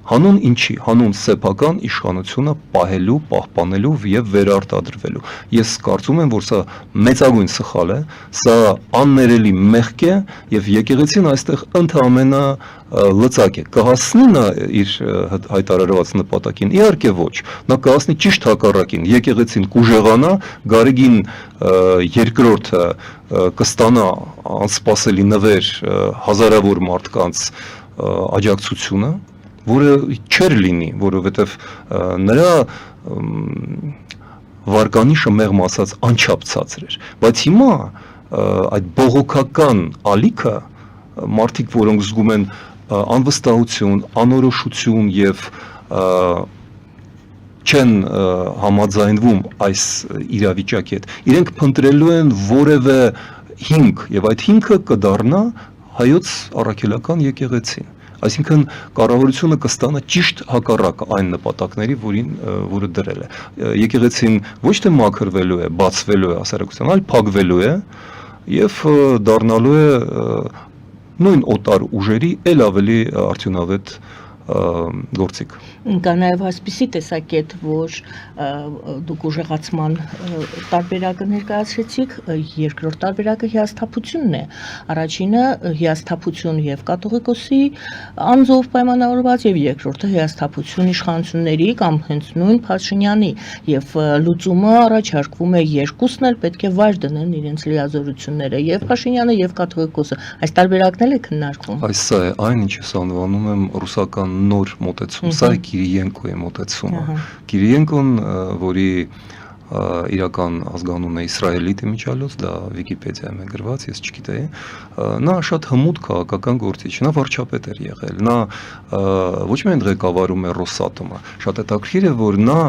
Հանուն ինչի, հանուն սեփական իշխանությունը պահելու, պահպանելու եւ վերարտադրվելու։ Ես կարծում եմ, որ սա մեծագույն սխալ է, սա աններելի մեղք է եւ եկեղեցին այստեղ ընդհանրապես լծակ է։ Կհասնի նա իր հայտարարված նպատակին, իհարկե ոչ։ Նա կհասնի ճիշտ հակառակին։ Եկեղեցին կուժեղանա, Գարեգին երկրորդը կստանա անսպասելի նվեր հազարավոր մարդկանց աջակցությունը, որը չէր լինի, որովհետև նրա վարկանիշը մեղմ ասած անչափ ցածր էր, բայց հիմա այդ բողոքական ալիքը մարդիկ, որոնք զգում են անվստահություն, անորոշություն եւ չեն համաձայնվում այս իրավիճակի հետ, իրենք փնտրելու են որևէ հիմք եւ այդ հիմքը կդառնա հայոց առաքելական եկեղեցին։ Այսինքն կառավարությունը կստանա ճիշտ հակառակը այն նպատակների, որը դրել է։ Եկեղեցին ոչ թե մաքրվելու է, բացվելու է հասարակության, այլ փակվելու է եւ դառնալու է նույն օտար ուժերի ել ավելի արդյունավետ գործիք։ Կա նաև այսպիսի տեսակետ, որ դուք ուժեղացման տարբերակը ներկայացրեցիք, երկրորդ տարբերակը հիասթափությունն է։ Առաջինը հիասթափություն եւ կաթողիկոսի անձով պայմանավորված եւ երկրորդը հիասթափություն իշխանությունների կամ հենց նույն Փաշինյանի եւ լուծումը առաջարկվում է երկուսն էլ պետք է վայր դնեն իրենց լիազորությունները եւ Փաշինյանը եւ կաթողիկոսը։ Այս տարբերակն էլ է քննարկվում։ Այս սա է այն, ինչ ես անվանում եմ ռուսական նոր մոտեցում, սա է Կիրիենկոյի մոտեցումը։ Կիրիենկոն, որի իրական ազգանունն է Իսրայելի դիմիջալոց, դա Վիկիպեդիայում է գրված, ես չգիտեի, նա շատ հմուտ քաղաքական գործիչ, նա վարչապետ էր եղել, նա ոչ միայն ղեկավարում էր Ռոսատոմը, շատ հետաքրքիր է, որ նա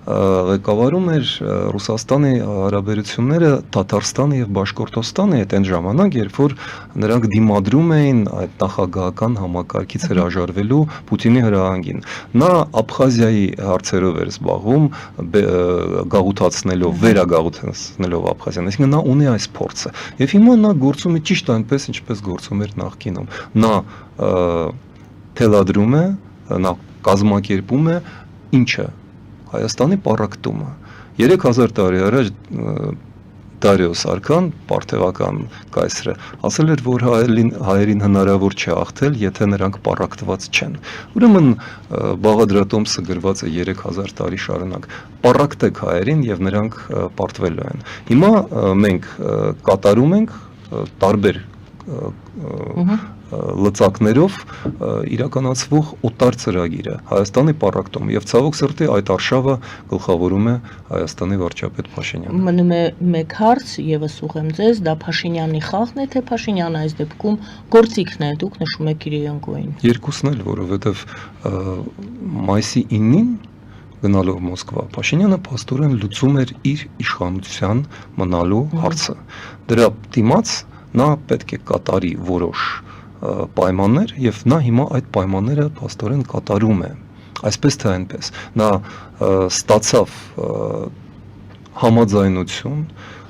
ղեկավարում էր Ռուսաստանի հարաբերությունները Թաթարստանի եւ Բաշկորտոստանի հետ այն ժամանակ, երբ որ նրանք դիմադրում էին այդ նախագահական համակարգից հրաժարվելու Պուտինի հրահանգին։ Նա Աբխազիայի հարցերով էր զբաղվում, գաղութացնելով, վերագաղութացնելով Աբխազիան, այսինքն նա ունի այս փորձը։ Եվ հիմա նա գործում է ճիշտ այնպես, ինչպես գործում էր նախկինում։ Նա թելադրում է, նա կազմակերպում է ինչը Հայաստանի պառակտումը 3000 տարի առաջ Դարիոս արքան, պարթևական կայսրը, ասել էր, որ հայերին հնարավոր չէ հաղթել, եթե նրանք պառակտված չեն։ Ուրեմն Բաղադրատոմսը գրված է 3000 տարի շարունակ։ Պառակտեք հայերին եւ նրանք պարտվելու են։ Հիմա մենք կատարում ենք տարբեր լծակներով իրականացվող օտար ծրագիրը Հայաստանի պառակտում եւ ցավոք սրտի այդ արշավը գլխավորում է Հայաստանի վարչապետ Փաշինյանը։ Մնում է մեկ հարց եւս ուղեմ ձեզ, դա Փաշինյանի խաղն է, թե Փաշինյանը այս դեպքում գործիքն է, դուք նշում եք Կիրիենկոին։ Երկուսն էլ, որովհետեւ մայիսի 9-ին գնալով Մոսկվա Փաշինյանը փաստորեն լուծում էր իր իշխանության մնալու հարցը։ Դրա դիմաց նա պետք է կատարի որոշ պայմաններ եւ նա հիմա այդ պայմանները փաստորեն կատարում է այսպես թե այնպես նա ստացավ համաձայնություն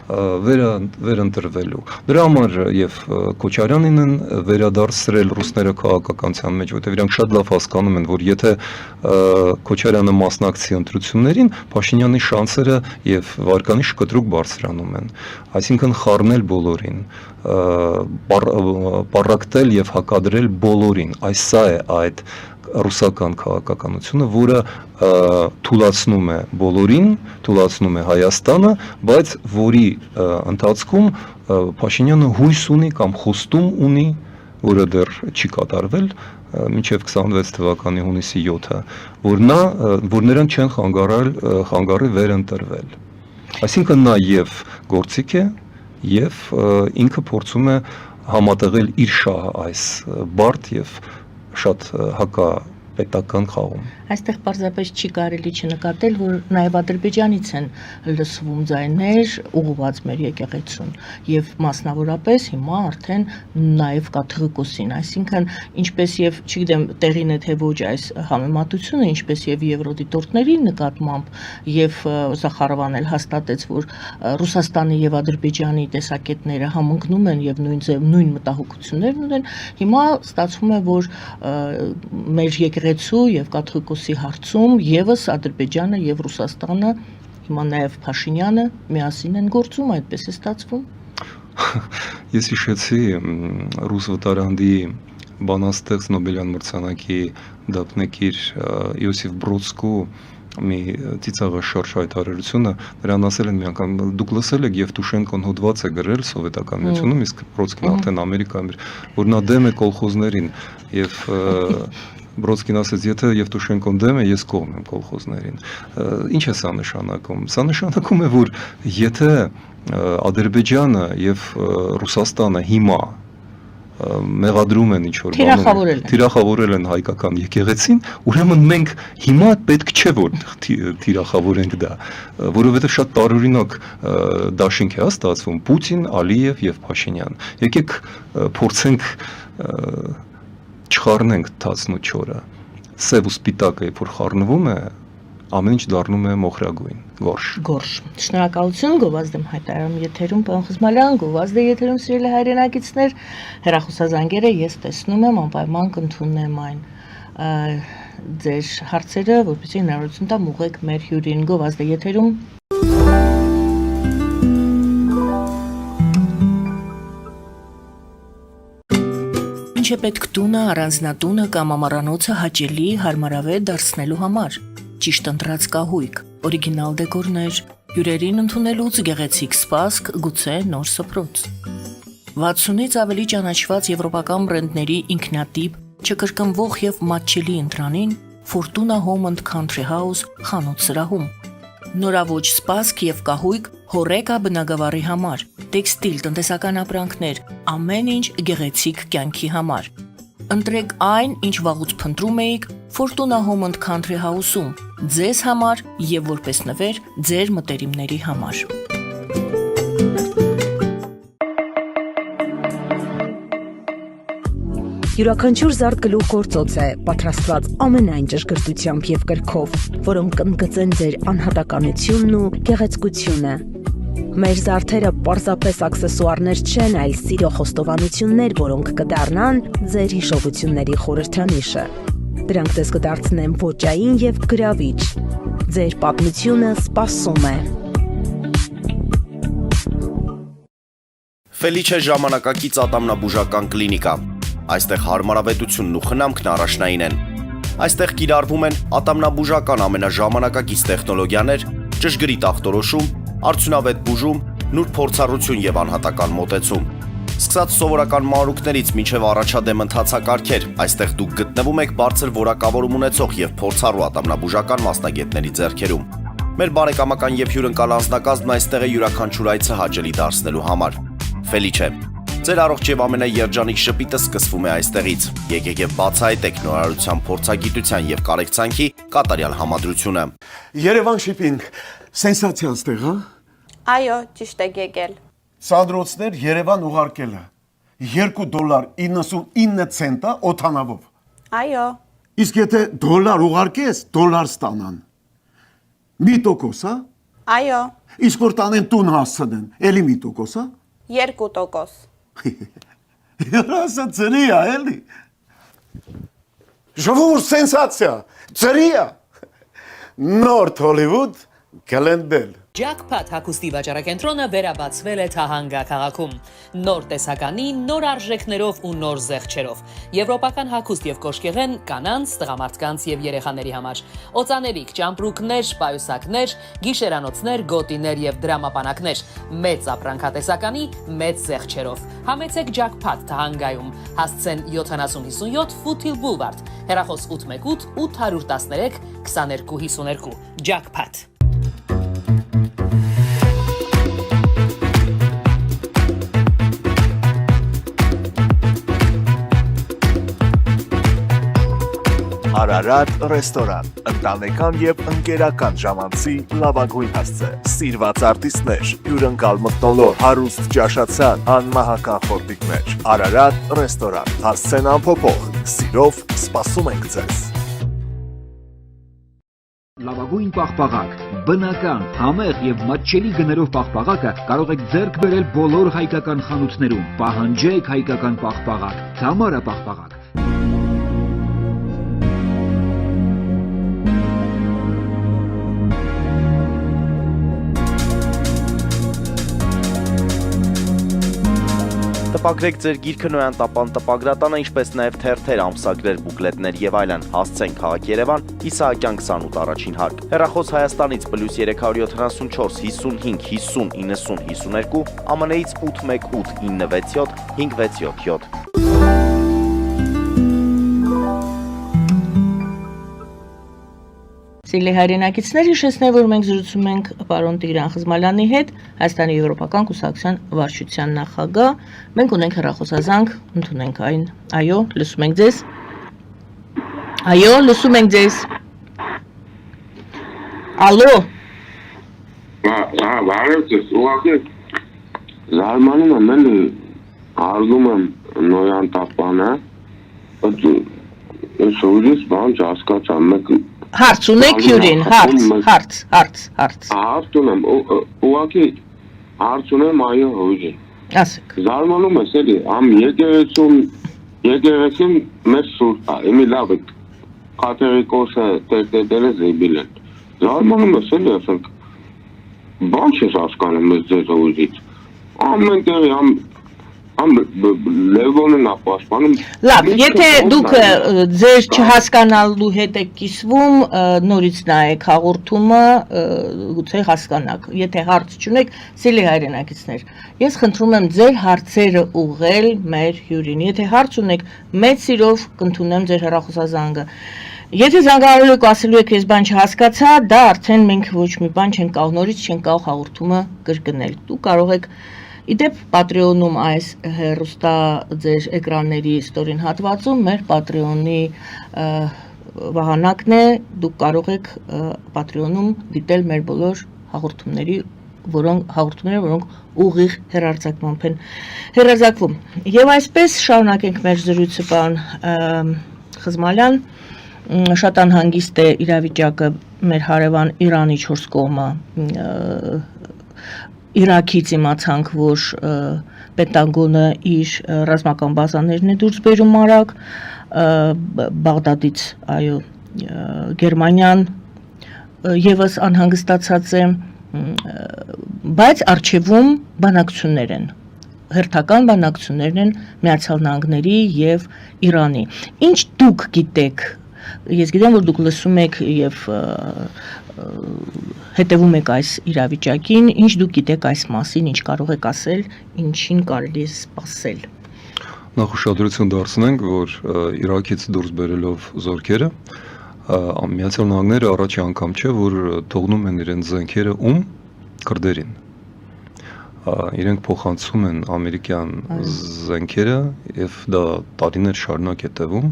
վերընտրվելու դրա համար եւ Քոչարյանին են վերադարձրել ռուսները քաղաքականության մեջ որտեղ իրանք շատ լավ հասկանում են որ եթե Քոչարյանը մասնակցի ընտրություններին Փաշինյանի շանսերը եւ վարկանիշ կտրուկ բարձրանում են այսինքն խառնել բոլորին պառակտել եւ հակադրել բոլորին այս սա է այդ ռուսական քաղաքականությունը, որը թուլացնում է բոլորին, թուլացնում է Հայաստանը, բայց որի ընթացքում Փաշինյանը հույս ունի կամ խոստում ունի, որը դեռ չի կատարվել, մինչև 26 թվականի հունիսի 7-ը, որ նրան չեն խանգարի վերընտրվել։ Այսինքն նա եւ գործիք է, եւ ինքը փորձում է համատեղել իր շահը այս բարդ եւ շատ հակապետական խաղում։ Այստեղ պարզապես չի կարելի չնկատել, որ նաև Ադրբեջանից են լսվում ձայներ ուղղված մեր եկեղեցուն եւ մասնավորապես հիմա արդեն նաև կաթողիկոսին, այսինքն ինչպես եւ չգիտեմ տեղին է թե ոչ այս համեմատությունը, ինչպես եւ եվրոդիտորդների նկատմամբ եւ Զախարովան էլ հաստատեց, որ Ռուսաստանի եւ Ադրբեջանի տեսակետները համընկնում են եւ նույն մտահոգություններն ունեն, հիմա ստացվում է, որ մեր եկեղեցու եւ կաթողիկոսի հարցում եւս Ադրբեջանը եւ Ռուսաստանը հիմա նաեւ Փաշինյանը միասին են գործում, այդպես է ստացվում։ Ես հիշեցի ռուս վտարանդի բանաստեղծ Նոբելյան մրցանակի դափնեկիր Յոսիֆ Բրոդսկու մի ծիծաղաշարժ հայտարարությունը նրան ասել են մի անգամ դուք լսել եք Եվտուշենկոն հոդված է գրել սովետական միությունում իսկ Բրոդսկին արդեն Ամերիկայում էր որ նա դեմ է կոլխոզներին եւ Բրոդսկին ասեց, եթե Եվտուշենկոն դեմ է, ես կողմ եմ կոլխոզներին։ Ինչ է սա նշանակում։ Սա նշանակում է, որ եթե Ադրբեջանը եւ Ռուսաստանը հիմա մեղադրում են ինչ-որ բաներ, թիրախավորել են հայկական եկեղեցին, ուրեմն մենք հիմա պետք չէ որ թիրախավորենք դա, որովհետեւ շատ տարօրինակ դաշինք է ստացվում Պուտին, Ալիև եւ Փաշինյան։ Եկեք փորձենք չխառնենք թացն ու չորը։ Սև ու սպիտակը, երբ որ խառնվում է, ամեն ինչ դառնում է մոխրագույն, գորշ։ Գորշ։ Շնորհակալություն, Գովազդ եմ հայտարարում եթերում, պարոն Խզմալյան, Գովազդ է եթերում, սիրելի հայրենակիցներ, հեռախոսազանգերը ես տեսնում եմ, անպայման կընդունեմ այն ձեր հարցերը, որպեսզի հնարավորություն տամ ուղղեք մեր հյուրին, Գովազդ է եթերում։ Ինչ է պետք տունը, առանձնատունը կամ ամառանոցը հաճելի, հարմարավետ դարձնելու համար։ Ճիշտ ընտրած կահույք, օրիգինալ դեկորներ, հյուրերին ընդունելուց գեղեցիկ սպասք, գուցե նոր սփռոց։ 60-ից ավելի ճանաչված եվրոպական բրենդների ինքնատիպ, չկրկնվող եւ մատչելի ընտրանին Fortuna Home and Country House խանութ սրահում։ նորաոճ սպասք եւ կահույք հորեկա բնագավառի համար, տեքստիլ, տնտեսական ապրանքներ, ամեն ինչ գեղեցիկ կյանքի համար։ Ընտրեք այն, ինչ վաղուց փնտրում էիք Fortuna Home and Country House-ում, ձեզ համար եւ որպես նվեր ձեր մտերիմների համար։ Յուրաքանչյուր զարդ գլուխ գործոց է, պատրաստված ամենայն ճշգրտությամբ եւ կրքով, որոնք կընդգծեն ձեր անհատականությունն ու գեղեցկությունը։ Մեր զարդերը պարզապես աքսեսուարներ չեն, այլ սիրո խոստովանություններ, որոնք կդառնան ձեր հիշողությունների խորհրդանիշը։ Դրանք ձեզ կդարձնեն ոճային եւ գրավիչ։ Ձեր պատմությունը սպասում է։ Ֆելիչե ժամանակակից ատամնաբուժական կլինիկա։ Այստեղ հարմարավետությունն ու խնամքն առաջնային են։ Այստեղ կիրառվում են ատամնաբուժական ամենաժամանակակից տեխնոլոգիաներ, ճշգրիտ ախտորոշում, արդյունավետ բուժում, նուրբ փորձառություն եւ անհատական մոտեցում։ Սկսած սովորական մանրուքներից մինչև առաջադեմ ընթացակարգեր, այստեղ դուք գտնվում եք բարձր որակավորում ունեցող եւ փորձառու ատամնաբուժական մասնագետների ձեռքերում։ Մեր բարեկամական եւ հյուրընկալ անձնակազմն այստեղ է յուրաքանչյուր այցը հաճելի դարձնելու համար։ Ֆելիչե Ձեր առողջ եւ ամենաերջանիկ շպիտը սկսվում է այստեղից։ Եկեք եւ բացահայտեք նորարարության փորձագիտության եւ կարեկցանքի կատարյալ համադրությունը։ Երևան շիփինգ, սենսացիա ստեղ, հա։ Այո, ճիշտ եք եկել։ Սանդրոցներ Երևան ուղարկելը $2.99 օթանավով։ Այո, Իսկ եթե դոլար ուղարկես, դոլար ստանան։ 1%, հա։ այո, Իսկ որ տանեն տուն հասցնեն, էլի 1%, հա։ 2%։ Երասը ծրիա, էլի։ Ժողովուրդ սենսացիա, ծրիա։ Նորթ Հոլիվուդ կլենդել։ Jackpot հագուստի վաճառակենտրոնը վերաբացվել է Թահանգա քաղաքում։ Նոր տեսականի, նոր արժեքներով ու նոր զեղչերով։ Եվրոպական հագուստ եւ կոշկեղեն կանանց, տղամարդկանց եւ երեխաների համար։ Օծանելիք, ճամպրուկներ, պայուսակներ, գիշերանոցներ, գոտիներ եւ դրամապանակներ։ Մեծ ապրանքատեսականի, մեծ զեղչերով։ Համեցեք Jackpot Թահանգայում։ Հասցեն 7057 Foothill Boulevard։ Հեռախոս 818 813 2252։ Jackpot Արարատ ռեստորան, ընտանեկան եւ ընկերական ժամանցի լավագույն հասցե, սիրված արտիստներ, հյուրընկալ մթնոլորտ, հարուստ ճաշացան, անմահական խորտիկներ, Արարատ ռեստորան, հասցեն անփոփոխ, սիրով սպասում ենք ձեզ։ Լավագույն պաղպաղակ, բնական, համեղ եւ մատչելի գներով պաղպաղակը կարող եք ձեռք բերել բոլոր հայկական խանութներում։ Պահանջեք հայկական պաղպաղակ, Թամարա պաղպաղակ։ Տպագրեք ձեր գիրքը Նոյան տապան տպագրատանը, ինչպես նաև թերթեր, ամսագրեր, բուկլետներ եւ այլն։ Հասցեն քաղաք Երևան, Իսահակյան 28 առաջին հարկ։ Հեռախոս Հայաստանից +374 55 50 90 52, ԱՄՆ-ից 818 967 567։ Սիրելի հայրենակիցներ, հիշեցնեմ, որ մենք զրուցում ենք պարոն Տիգրան Խզմալյանի հետ, Հայաստանի Եվրոպական կուսակցության վարչության նախագահ։ Մենք ունենք հեռախոսազանգ, ընդունենք այն։ Այո, լսում ենք ձեզ։ Այո, լսում ենք ձեզ։ Ալո։ Բարև, ուղղակի զարմանում եմ, էլի հարգում եմ Նոյան տապանը, բայց ես ուրիշ բան չհասկացա, մեկ Հարց ունեք հյուրին, հարց։ Հարց ունեմ, ուղղակի հարց ունեմ այո հույժի։ Ասեք։ Զարմանում ես էլի, ամ եկեղեցին մեր սուրբ է, իմի լավ է, կաթողիկոսը տերտետել է զեբիլ են։ Զարմանում ես էլի, ասենք, բան չես հասկանում ես ձեզ հույժից։ Ամեն տեղի, Լևոնն ապաշտպանում։ Լավ, եթե դուք ձեր չհասկանալու հետ եք կիսվում, նորից նայեք հաղորդումը, գուցե հասկանաք։ Եթե հարց չունեք, սիրելի հայրենակիցներ, ես խնդրում եմ ձեր հարցերը ուղղել մեր հյուրին։ Եթե հարց ունեք, մեծ սիրով կընդունեմ ձեր հեռախոսազանգը։ Եթե զանգահարելու եք ասելու եք ես բան չհասկացա, դա արդեն մենք ոչ մի բան չենք կարող, նորից չենք կարող հաղորդումը կրկնել։ Դու կարող եք իդեպ Patreon-ում այս հեռուստա ձեր էկրանների ստորին հատվածում մեր Patreon-ի վահանակն է, դուք կարող եք Patreon-ում դիտել մեր բոլոր հաղորդումները, որոնք ուղիղ հեռարձակմամբ են հեռարձակվում։ Եվ այսպես շարունակենք մեր զրույցը, պարոն Խզմալյան, շատ անհանգիստ է իրավիճակը մեր հարևան Իրանի 4 կողմը, Իրաքից իմացանք, որ Պենտագոնը իր ռազմական բազաներն է դուրս բերում արագ, Բաղդադից, այո, Գերմանիան եւս անհանգստացած է, բայց արխիվում բանակցություններ են, հերթական բանակցություններ են Միացյալ Նահանգների եւ Իրանի։ Ինչ դուք գիտեք, ես գիտեմ, որ դուք լսում եք եւ հետևում եք այս իրավիճակին, ինչ դուք գիտեք այս մասին, ինչ կարող եք ասել, ինչին կարելի է սպասել։ Նախ ուշադրություն դարձնենք, որ Իրաքից դուրս բերելով զորքերը, Միացյալ Նահանգները առաջի անգամ չէ, որ թողնում են իրենց զենքերը ում քրդերին։ Իրենք փոխանցում են ամերիկյան զենքերը եւ դա տարիներ շարունակ է տևում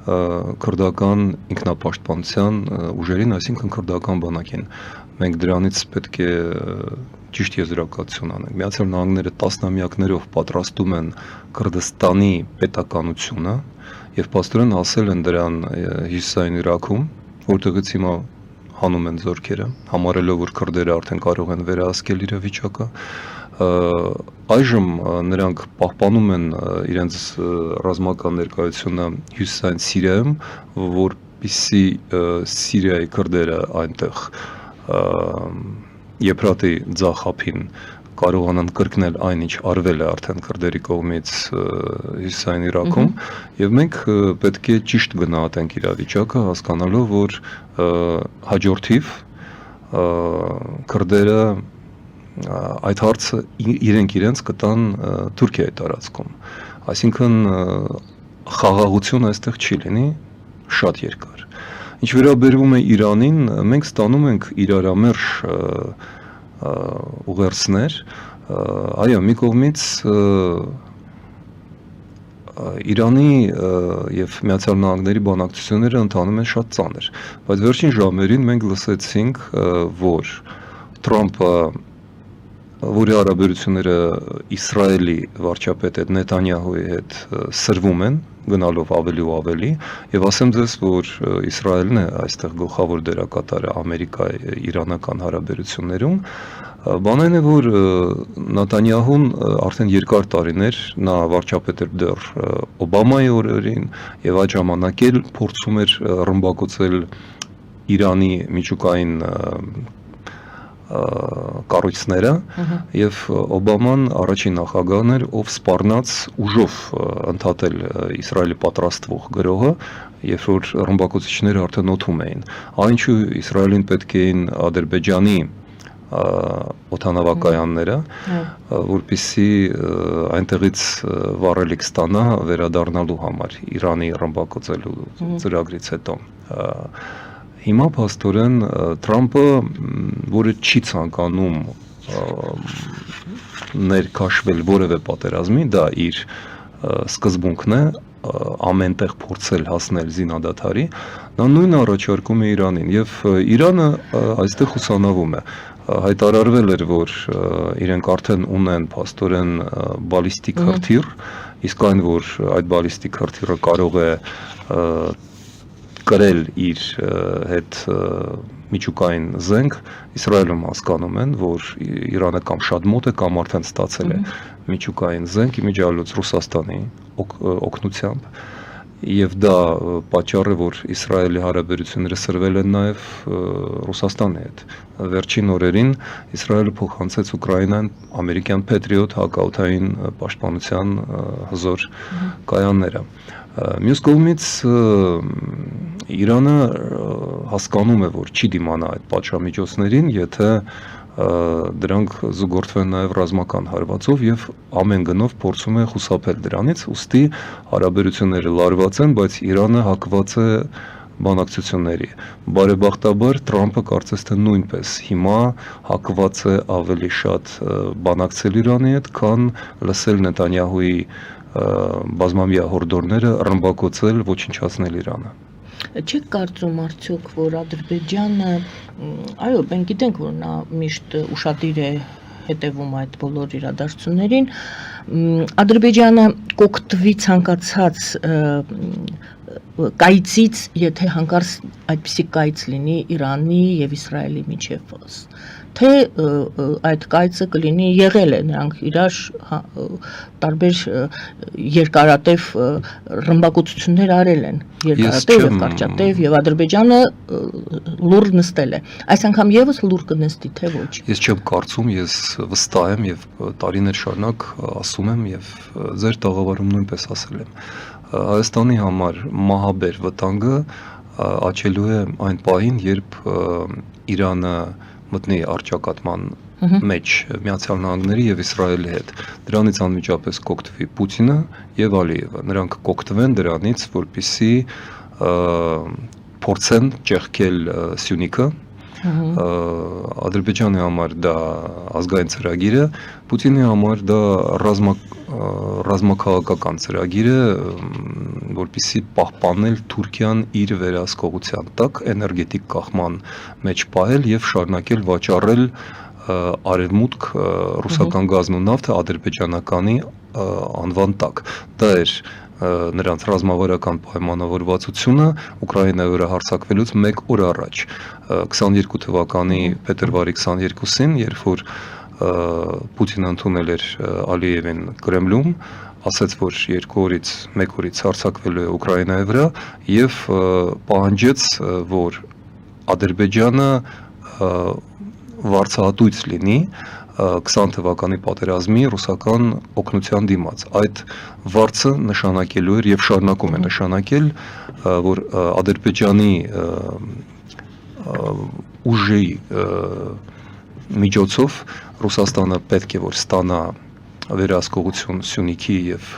քրդական ինքնապաշտպանության ուժերին, այսինքն քրդական բանակին։ Մենք դրանից պետք է ճիշտ եզրակացություն անենք։ Միացյալ Նահանգները տասնամյակներով պատրաստում են Քրդստանի պետականությունը եւ պաստորեն ասել են դրան հյուսիսային Իրաքում, որտեղից հիմա հանում են զորքերը, համարելով որ քրդերը արդեն կարող են վերահսկել իրավիճակը։ Այժմ նրանք պահպանում են իրենց ռազմական ներկայությունը հյուսիսային Սիրիայում, որպեսզի Սիրիայի քրդերը այնտեղ Եփրատի ձախափին կարողանան կրկնել այն, ինչ արվել է արդեն քրդերի կողմից հյուսիսային Իրաքում, եւ մենք պետք է ճիշտ գնահատենք իրավիճակը, հասկանալով, որ հաջորդիվ քրդերը այդ հարցը իրենց կտան Թուրքիայի տարածքում։ Այսինքն խաղաղություն այստեղ չի լինի շատ երկար։ Ինչ վերաբերում է Իրանին, մենք ստանում ենք իրարամերժ ուղերձներ, այո, մի կողմից Իրանի եւ Միացյալ Նահանգների բանակցությունները ընթանում են շատ ծանր, բայց վերջին ժամերին մենք լսեցինք, որ Թրամփը, որի հարաբերությունները Իսրայելի վարչապետ հետ Նետանյահուի հետ սրվում են, գնալով ավելի ու ավելի, եւ ասեմ ձեզ, որ Իսրայելն է այստեղ գլխավոր դերակատարը Ամերիկա-իրանական հարաբերություններում, բանն է, որ Նետանյահուն արդեն երկար տարիներ նա վարչապետ էր դեռ Օբամայի օրերին եւ այդ ժամանակ էլ փորձում էր ռմբակոծել Իրանի միջուկային կառույցները եւ Օբաման առաջին նախագահն էր, ով սպառնաց ուժով ընդհատել Իսրայելի պատրաստվող գրոհը, երբ որ ռմբակոծիչները արդեն օդում էին։ Այնչու Իսրայելին պետք էին Ադրբեջանի օդանավակայանները, որպեսզի այնտեղից վառելիք ստանա վերադառնալու համար Իրանի ռմբակոծելու ծրագրից հետո։ Հիմա փաստորեն Թրամփը, որը չի ցանկանում ներքաշվել որևէ պատերազմի, դա իր սկզբունքն է, ամենտեղ փորձել հասնել զինադադարի, նա նույնը առաջարկում է Իրանին եւ Իրանը այստեղ ուսանավում է։ Հայտարարվել էր, որ իրենք արդեն ունեն փաստորեն բալիստիկ հրթիռ, իսկ այն, որ այդ բալիստիկ հրթիռը կարող է կրել իր հետ միջուկային զենք, Իսրայելում հասկանում են, որ Իրանը կամ շատ մոտ է, կամ արդեն ստացել է միջուկային զենք իմիջիալոց Ռուսաստանի օգնությամբ, եւ դա պատճառ է, որ Իսրայելի հարաբերությունները սրվել են նաեւ Ռուսաստանի հետ։ Վերջին օրերին Իսրայելը փոխանցեց Ուկրաինան ամերիկյան Patriot հակաօդային պաշտպանության հզոր կայանները։ Մյուս կողմից Իրանը հասկանում է, որ չի դիմանա այդ պատժամիջոցներին, եթե դրանք զուգորդվեն նաև ռազմական հարվածով եւ ամեն գնով փորձում է խուսափել դրանից, ուստի հարաբերությունները լարված են, բայց Իրանը հակված է բանակցությունների։ Բարեբախտաբար Թրամփը կարծես թե նույնպես հիմա հակված է ավելի շատ բանակցել Իրանի հետ, քան լսել Նետանյահուի բազմամյա հորդորները ռմբակոծել, ոչնչացնել Իրանը։ Չեք կարծում արդյոք, որ Ադրբեջանը, այո, մենք գիտենք, որ նա միշտ ուշադիր է հետևում այդ բոլոր իրադարձություններին, Ադրբեջանը կօգտվի ցանկացած կայծից, եթե հանկարծ այդպիսի կայծ լինի Իրանի եւ Իսրայելի միջև, թե այդ կայծը կլինի եղել է, նրանք իրար տարբեր երկարատև ռմբակոծություններ արել են, երկարատև եւ կարճատև, եւ Ադրբեջանը լուր նստել է։ Այս անգամ եւս լուր կնստի, թե ոչ։ Ես չեմ կարծում, ես վստահ եմ եւ տարիներ շարունակ ասում եմ եւ ձեր տաղավարում նույնպես ասել եմ։ Հայաստանի համար մահաբեր վտանգը աճելու է այն պահին, երբ Իրանը մտնի առճակատման մեջ Միացյալ Նահանգների եւ Իսրայելի հետ։ Դրանից անմիջապես կօգտվի Պուտինը եւ Ալիևը։ Նրանք կօգտվեն դրանից, որպեսզի փորձեն ճեղքել Սյունիքը։ Ադրբեջանի համար դա ազգային ծրագիր է, Պուտինի համար դա ռազմաքաղաքական ծրագիր է, որպեսզի պահպանել Թուրքիան իր վերահսկողության տակ, էներգետիկ կախման մեջ պահել եւ շարունակել վաճառել արևմուտք ռուսական գազն ու նավթը ադրբեջանականի անվան տակ։ Դա էր նրանց ռազմավարական պայմանավորվածությունը Ուկրաինայի վրա հարձակվելուց 1 օր առաջ 22 թվականի փետրվարի 22-ին, երբ որ Պուտինը ընդունել էր Ալիևին Կրեմլում, ասաց, որ 2 օրից 1 օրից հարձակվելու է Ուկրաինայի վրա եւ պահանջեց, որ Ադրբեջանը վարձահատույց լինի 20 թվականի պատերազմի ռուսական օգնության դիմաց։ Այդ վարձը նշանակելու էր եւ շարունակում է նշանակել, որ Ադրբեջանի ուժի միջոցով Ռուսաստանը պետք է որ ստանա վերահսկողություն Սյունիքի եւ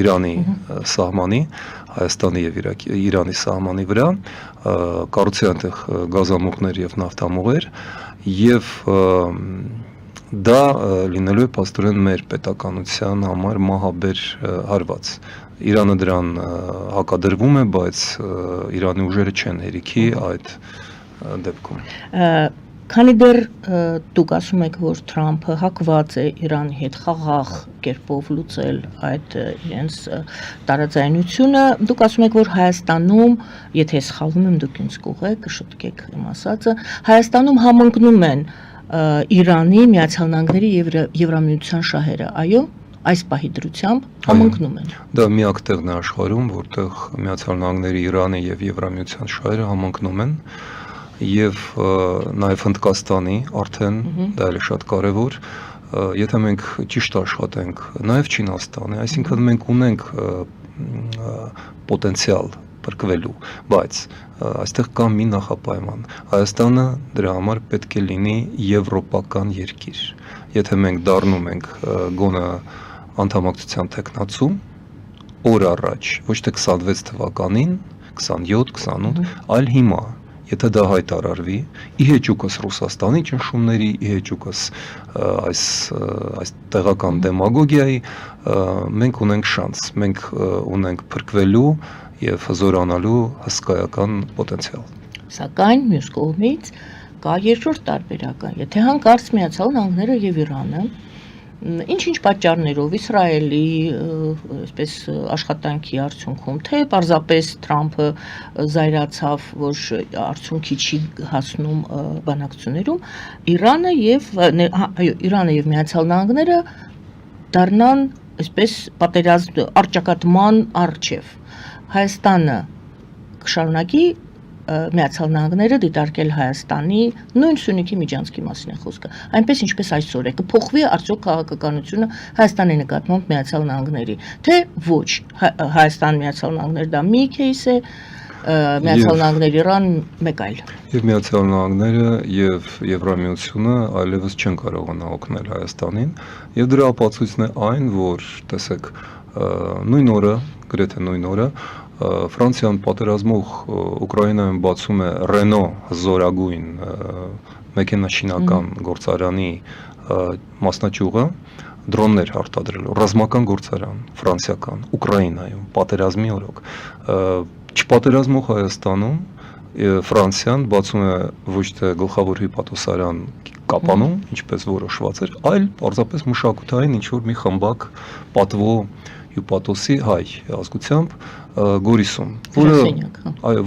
Իրանի սահմանի, Հայաստանի եւ Իրանի սահմանի վրա, կառուցի այնտեղ գազամուղներ եւ նավթամուղեր եւ դա լինելու է պաստորեն մեր պետականության համար մահաբեր հարված։ Իրանը դրան հակադրվում է, բայց Իրանի ուժերը չեն հերիքի այդ դեպքում։ Քանի դեռ դուք ասում եք, որ Թրամփը հակված է Իրանի հետ խաղաղ կերպով լուծել այդ իրենց տարաձայնությունը, դուք ասում եք, որ Հայաստանում, եթե սխալվում եմ, դուք ինձ կուղեք, կշտկեք իմ ասածը, Հայաստանում համընկնում են Իրանի, Միացյալ Նահանգների եւ Եվրամիության շահերը, այո, այս պահի դրությամբ համընկնում են։ Դա միակ տեղն է աշխարհում, որտեղ Միացյալ Նահանգների, Իրանի եւ Եվրամիության շահերը համընկնում են եւ նաեւ Հնդկաստանի արդեն դա էլ է շատ կարեւոր, եթե մենք ճիշտ աշխատենք նաեւ Չինաստանի, այսինքն մենք ունենք պոտենցիալ բրկվելու, բայց այստեղ կա մի նախապայման։ Հայաստանը դրա համար պետք է լինի եվրոպական երկիր։ Եթե մենք դառնում ենք գոնե անդամակցության տեխնացու օր առաջ, ոչ թե 26 թվականին, 27, 28, այլ հիմա, եթե դա հայտարարվի, ի հեճուկս Ռուսաստանի ճնշումների, ի հեճուկս այս տեղական դեմագոգիայի, մենք ունենք շանս, մենք ունենք փրկվելու եւ հզորանալու հսկայական պոտենցիալ։ Սակայն մյուս կողմից կա երկրորդ տարբերական, եթե հանկարծ Միացյալ Նահանգները եւ Իրանը ինչ-ինչ պատճառներով Իսրայելի այսպես աշխատանքի արդյունքում, թե պարզապես Թրամփը զայրացավ, որ արդյունքի չի հասնում բանակցություններում, Իրանը եւ Միացյալ Նահանգները դառնան այսպես պատերազմ առճակատման առջև։ Հայաստանը կշարունակի Միացյալ Նահանգները դիտարկել Հայաստանի նույն Սյունիքի միջանցքի մասին է խոսքը։ Այնպես ինչպես այսօր է, կփոխվի արդյոք քաղաքականությունը Հայաստանի նկատմամբ Միացյալ Նահանգների, թե ոչ, Հայաստան Միացյալ Նահանգներ դա մի кейս է, Միացյալ Նահանգներ Իրան մեկ այլ։ Եվ Միացյալ Նահանգները եւ Եվրամիությունը այլևս չեն կարողանա օգնել Հայաստանին, եւ դրա ապացույցն է այն, որ տեսեք նույն օրը, գրեթե նույն օրը Ֆրանսիան պատերազմող Ուկրաինայում բացում է Renault զորագույն մեքենաշինական գործարանի մասնաճյուղը, դրոններ արտադրելու, ռազմական գործարան, ֆրանսիական, Ուկրաինայում, պատերազմի օրոք, չպատերազմող Հայաստանում Ֆրանսիան բացում է ոչ թե գլխավոր հիպատոսարան Կապանում, ինչպես որոշված էր, այլ պարզապես մշակութային ինչ-որ մի խմբակ պատվո հիպատոսի հայ ազգությամբ Գորիսում,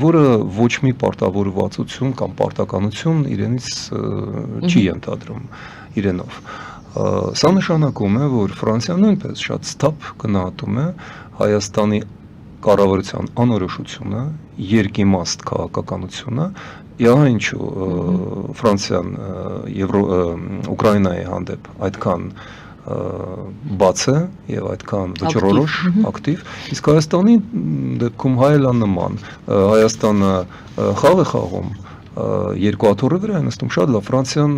որը ոչ մի պարտավորվածություն կամ պարտականություն իրենից չի ենթադրում իրենով։ Սա նշանակում է, որ Ֆրանսիան նույնպես շատ սթափ գնահատում է Հայաստանի կառավարության անորոշությունը, երկիմաստ քաղաքականությունը, ինչու Ֆրանսիան Ուկրաինայի հանդեպ այդքան բաց է եւ այդքան վճռորոշ ակտիվ, իսկ Հայաստանի դեպքում հայելան նման, Հայաստանը խաղ է խաղում երկու աթոռի վրա է նստում, շատ լավ, Ֆրանսիան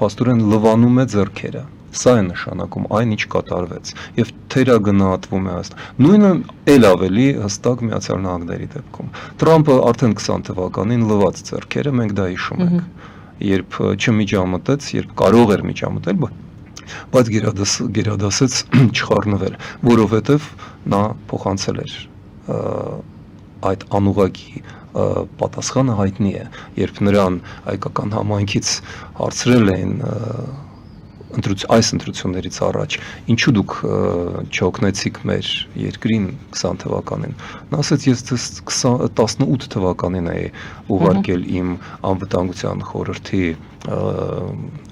փաստորեն լվանում է ձեռքերը, սա է նշանակում այն ինչ կատարվեց եւ թերագնահատվում է Հայաստան։ Նույնը ել ավելի հստակ Միացյալ Նահանգների դեպքում։ Թրամփը արդեն 20 թվականին լված ձեռքերը, մենք դա հիշում ենք, երբ չմիջամտեց, երբ կարող էր միջամտել, բայց գերադասեց չխառնվել, որովհետև նա փոխանցել էր այդ անուղակի պատասխանը հայտնի է, երբ նրան հայկական համայնքից հարցրել էին այս ընտրություններից առաջ, ինչու դուք չօգնեցիք մեր երկրին 20 թվականին, նա ասաց, ես 18 թվականին էի ուղարկել իմ անվտանգության խորհրդի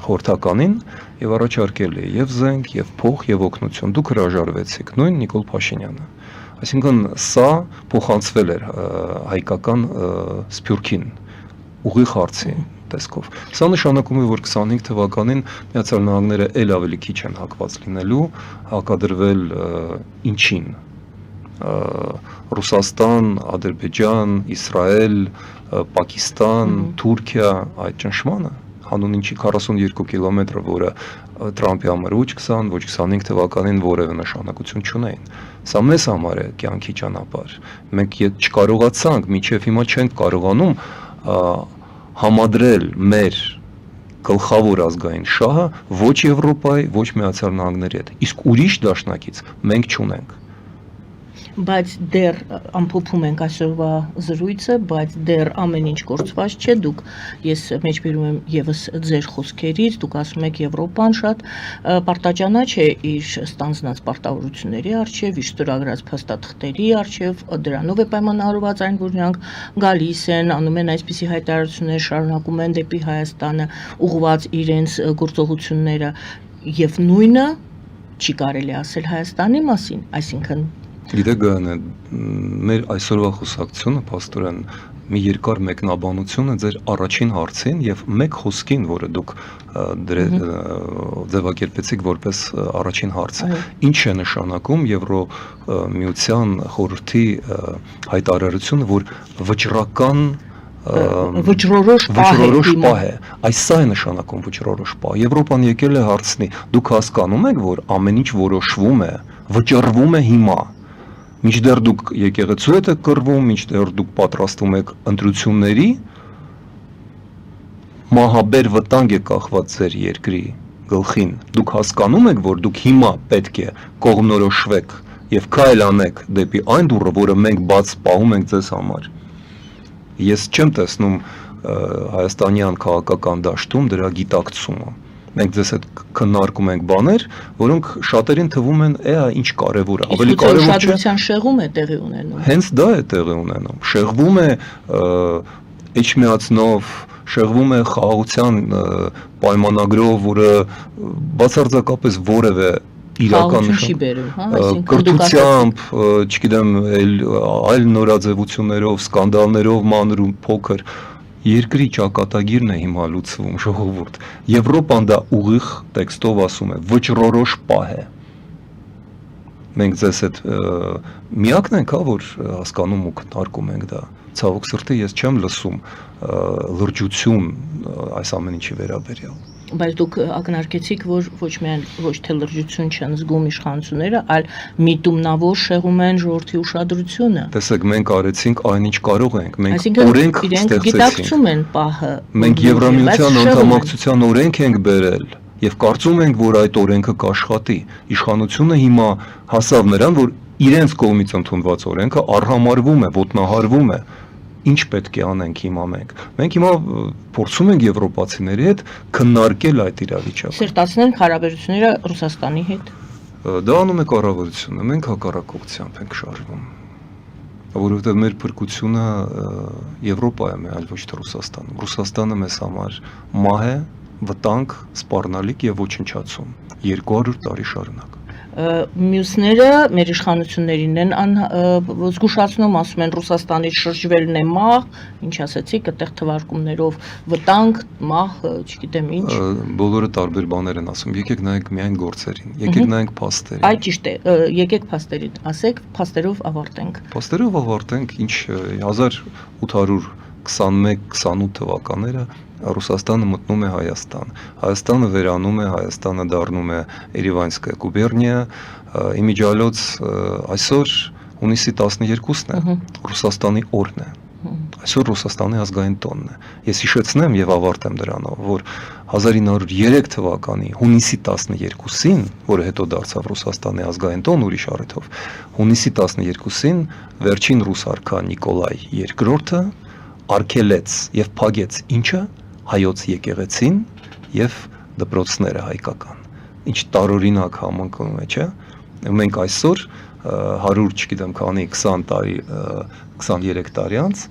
խորհրդականին եւ առաջարկել է եւ զենք, եւ փող, եւ օգնություն, դուք հրաժարվեցիք, նույն Նիկոլ Փաշինյանը։ Այսինքն սա փոխանցվել էր հայկական սփյուռքին ուղիղ հարցի տեսքով։ Սա նշանակում է, որ 25 թվականին Միացյալ Նահանգները ել ավելի քիչ են հակված լինելու, հակադրվել ինչին։ Ռուսաստան, Ադրբեջան, Իսրայել, Պակիստան, Թուրքիա, այդ ճնշմանը հանուն ինչի 42 կիլոմետրը, որը Թրամփի համար ոչ 20, ոչ 25 թվականին որևէ նշանակություն չունեին։ Սա մեզ համար է կյանքի ճանապարհ։ Մենք չկարողացանք, մինչև հիմա չենք կարողանում համադրել մեր գլխավոր ազգային շահը ոչ Եվրոպայի, ոչ Միացյալ Նահանգների հետ։ Իսկ ուրիշ դաշնակից մենք չունենք։ Բայց դեռ ամփոփում ենք այսօրվա զրույցը, բայց դեռ ամեն ինչ գործված չէ, դուք ես մեջբերում եմ եւս ձեր խոսքերից, դուք ասում եք Եվրոպան շատ պարտաճանաչ է իր ստանձնած պարտավորությունների առջև, իր ստորագրած փաստաթղթերի առջև, դրանով է պայմանավորված այն, որ նրանք գալիս են, անում են այսպիսի հայտարարություններ, շարունակում են դեպի Հայաստանը ուղղված իրենց գործողությունները եւ նույնը չի կարելի ասել Հայաստանի մասին, այսինքն Գիտեք Գայանե, մեր այսօրվա խոսակցությունը փաստորեն մի երկար մեկնաբանություն է ձեր առաջին հարցին եւ մեկ խոսքին, որը դուք ձևակերպեցիք որպես առաջին հարց։ Ինչ է նշանակում Եվրոմիության խորհրդի հայտարարությունը, որ վճռական վճռորոշ պահ է։ Այս սա է նշանակում վճռորոշ պահ։ Եվրոպան եկել է հարցնի, դուք հասկանում եք, որ ամեն ինչ որոշվում է, վճռվում է հիմա։ Մինչդեռ դուք եկեղեցու հետ եք կռվում, մինչդեռ դուք պատրաստվում եք ընտրությունների, մահաբեր վտանգ է կախված ձեր երկրի գլխին։ Դուք հասկանում եք, որ դուք հիմա պետք է կողմնորոշվեք եւ քայլ անեք դեպի այն դուռը, որը մենք բաց պահում ենք ձեզ համար։ Ես չեմ տեսնում հայաստանյան քաղաքական դաշտում դրա գիտակցումը։ Մենք ձեզ հետ քննարկում ենք բաներ, որոնք շատերին թվում են, ինչ կարևոր է, ավելի կարևոր չէ։ Ուշադրության շեղում է տեղի ունենում։ Հենց դա է տեղի ունենում։ Շեղվում է էջմիածնով, շեղվում է խաղաղության պայմանագրով, որը բացարձակապես որևէ իրական կրթությամբ, չգիտեմ, այլ նորաձևություններով, սկանդալներով մանր ու փոքր երկրի ճակատագիրն է հիմա լուծվում, ժողովուրդ։ Եվրոպան դա ուղիղ տեքստով ասում է, վճռորոշ պահ է։ Մենք ձեզ հետ միակն ենք, որ հասկանում ու քննարկում ենք դա։ Ցավոք սրտի ես չեմ լսում լրջություն այս ամեն ինչի վերաբերյալ։ Բայց դուք ակնարկեցիք, որ ոչ թե լրջություն չեն զգում իշխանությունները, այլ միտումնավոր շեղում են ժողովրդի ուշադրությունը։ Տեսեք, մենք արեցինք այնինչ կարող ենք, մենք Այսինքն օրենք իրենք գիտակցում են պահը։ Մենք Եվրամիության անդամակցության օրենք ենք բերել եւ կարծում ենք, որ այդ օրենքը կաշխատի։ Իշխանությունը հիմա հասավ նրան, որ իրենց կողմից ընդունված օրենքը արհամարվում է, ոտնահարվում է։ Ինչ պետք է անենք հիմա մենք։ Մենք հիմա փորձում ենք եվրոպացիների հետ քննարկել այդ իրավիճակը։ Սերտացնել հարաբերությունները Ռուսաստանի հետ։ Դա անում է կառավարությունը, մենք հակառակողությամբ ենք շարժվում։ Որովհետև մեր փրկությունը Եվրոպայում է, այլ ոչ թե Ռուսաստանում։ Ռուսաստանը մեզ համար մահ է, վտանգ, սպառնալիք եւ ոչնչացում 200 տարի շարունակ։ Մյուսները մեր իշխանություններին են զգուշացնում, ասում են Ռուսաստանից շրջվելն է մահ, ինչ ասացիք, այդտեղ թվարկումներով վտանգ, մահ, չգիտեմ ինչ։ Բոլորը տարբեր բաներ են ասում։ Եկեք նայենք միայն գործերին, եկեք նայենք փաստերին։ Այդ ճիշտ է, եկեք փաստերին, ասեք, փաստերով ավարտենք։ Փաստերով ավարտենք, ինչ 1821-28 թվականները Ռուսաստանը մտնում է Հայաստան։ Հայաստանը վերանում է, Հայաստանը դառնում է Երևանская գուբերնիա, իմիջիալոց այսօր հունիսի 12-ն է, Ռուսաստանի օրն է։ Այսօր Ռուսաստանի ազգային տոնն է։ Ես հիշեցնեմ եւ ավարտեմ դրանով, որ 1903 թվականի հունիսի 12-ին, որը հետո դարձավ Ռուսաստանի ազգային տոն ուրիշ առիթով, հունիսի 12-ին վերջին ռուս արքա Նիկոլայ II-ը արգելեց եւ փակեց ինչը հայոց եկեղեցին եւ դպրոցները հայկական։ Ինչ տարօրինակ համընկնում է, չէ՞։ Մենք այսօր 100, չգիտեմ քանի 20 տարի, 23 տարի անց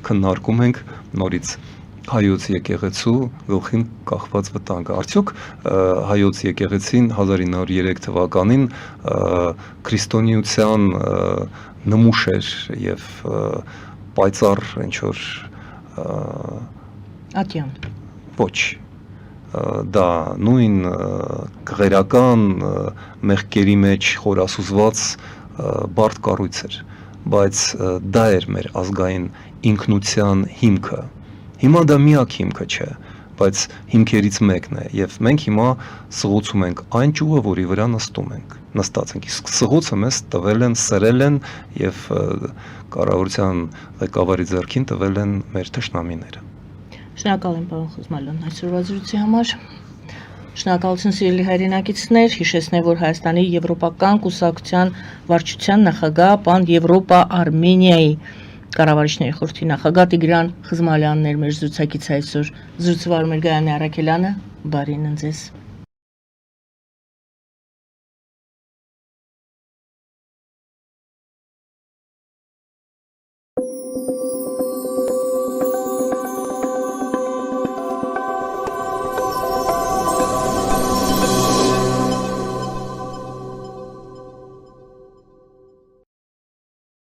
քննարկում ենք նորից հայոց եկեղեցու գլխին կախված վտանգը։ Արդյոք հայոց եկեղեցին 1903 թվականին քրիստոնեության նմուշ էր եւ պայծառ ինչ որ Ատյան։ Ոչ, դա նույն գերական մեղքերի մեջ խորասուզված բարդ կառույց էր, բայց դա էր մեր ազգային ինքնության հիմքը։ Հիմա դա միակ հիմքը չէ, բայց հիմքերից մեկն է եւ մենք հիմա սղոցում ենք այն ճյուղը, որի վրա նստած ենք։ Իսկ սղոցը մեզ տվել են, սրել են եւ կառավարության ղեկավարի ձեռքին տվել են մեր թշնամիները։ Շնորհակալ եմ, պարոն Խզմալյան, այսօրվա զրույցի համար։ Շնորհակալություն սիրելի հայրենակիցներ, հիշեցնեմ, որ Հայաստանի Եվրոպական կուսակցության վարչության նախագահ պան Եվրոպա Արմենիայի կառավարիչների խորհրդի նախագահ Տիգրան Խզմալյանն էր մեր զրուցակից այսօր։ Զրուցվարում էր Գայանե Արաքելյանը, բարին ընձեզ։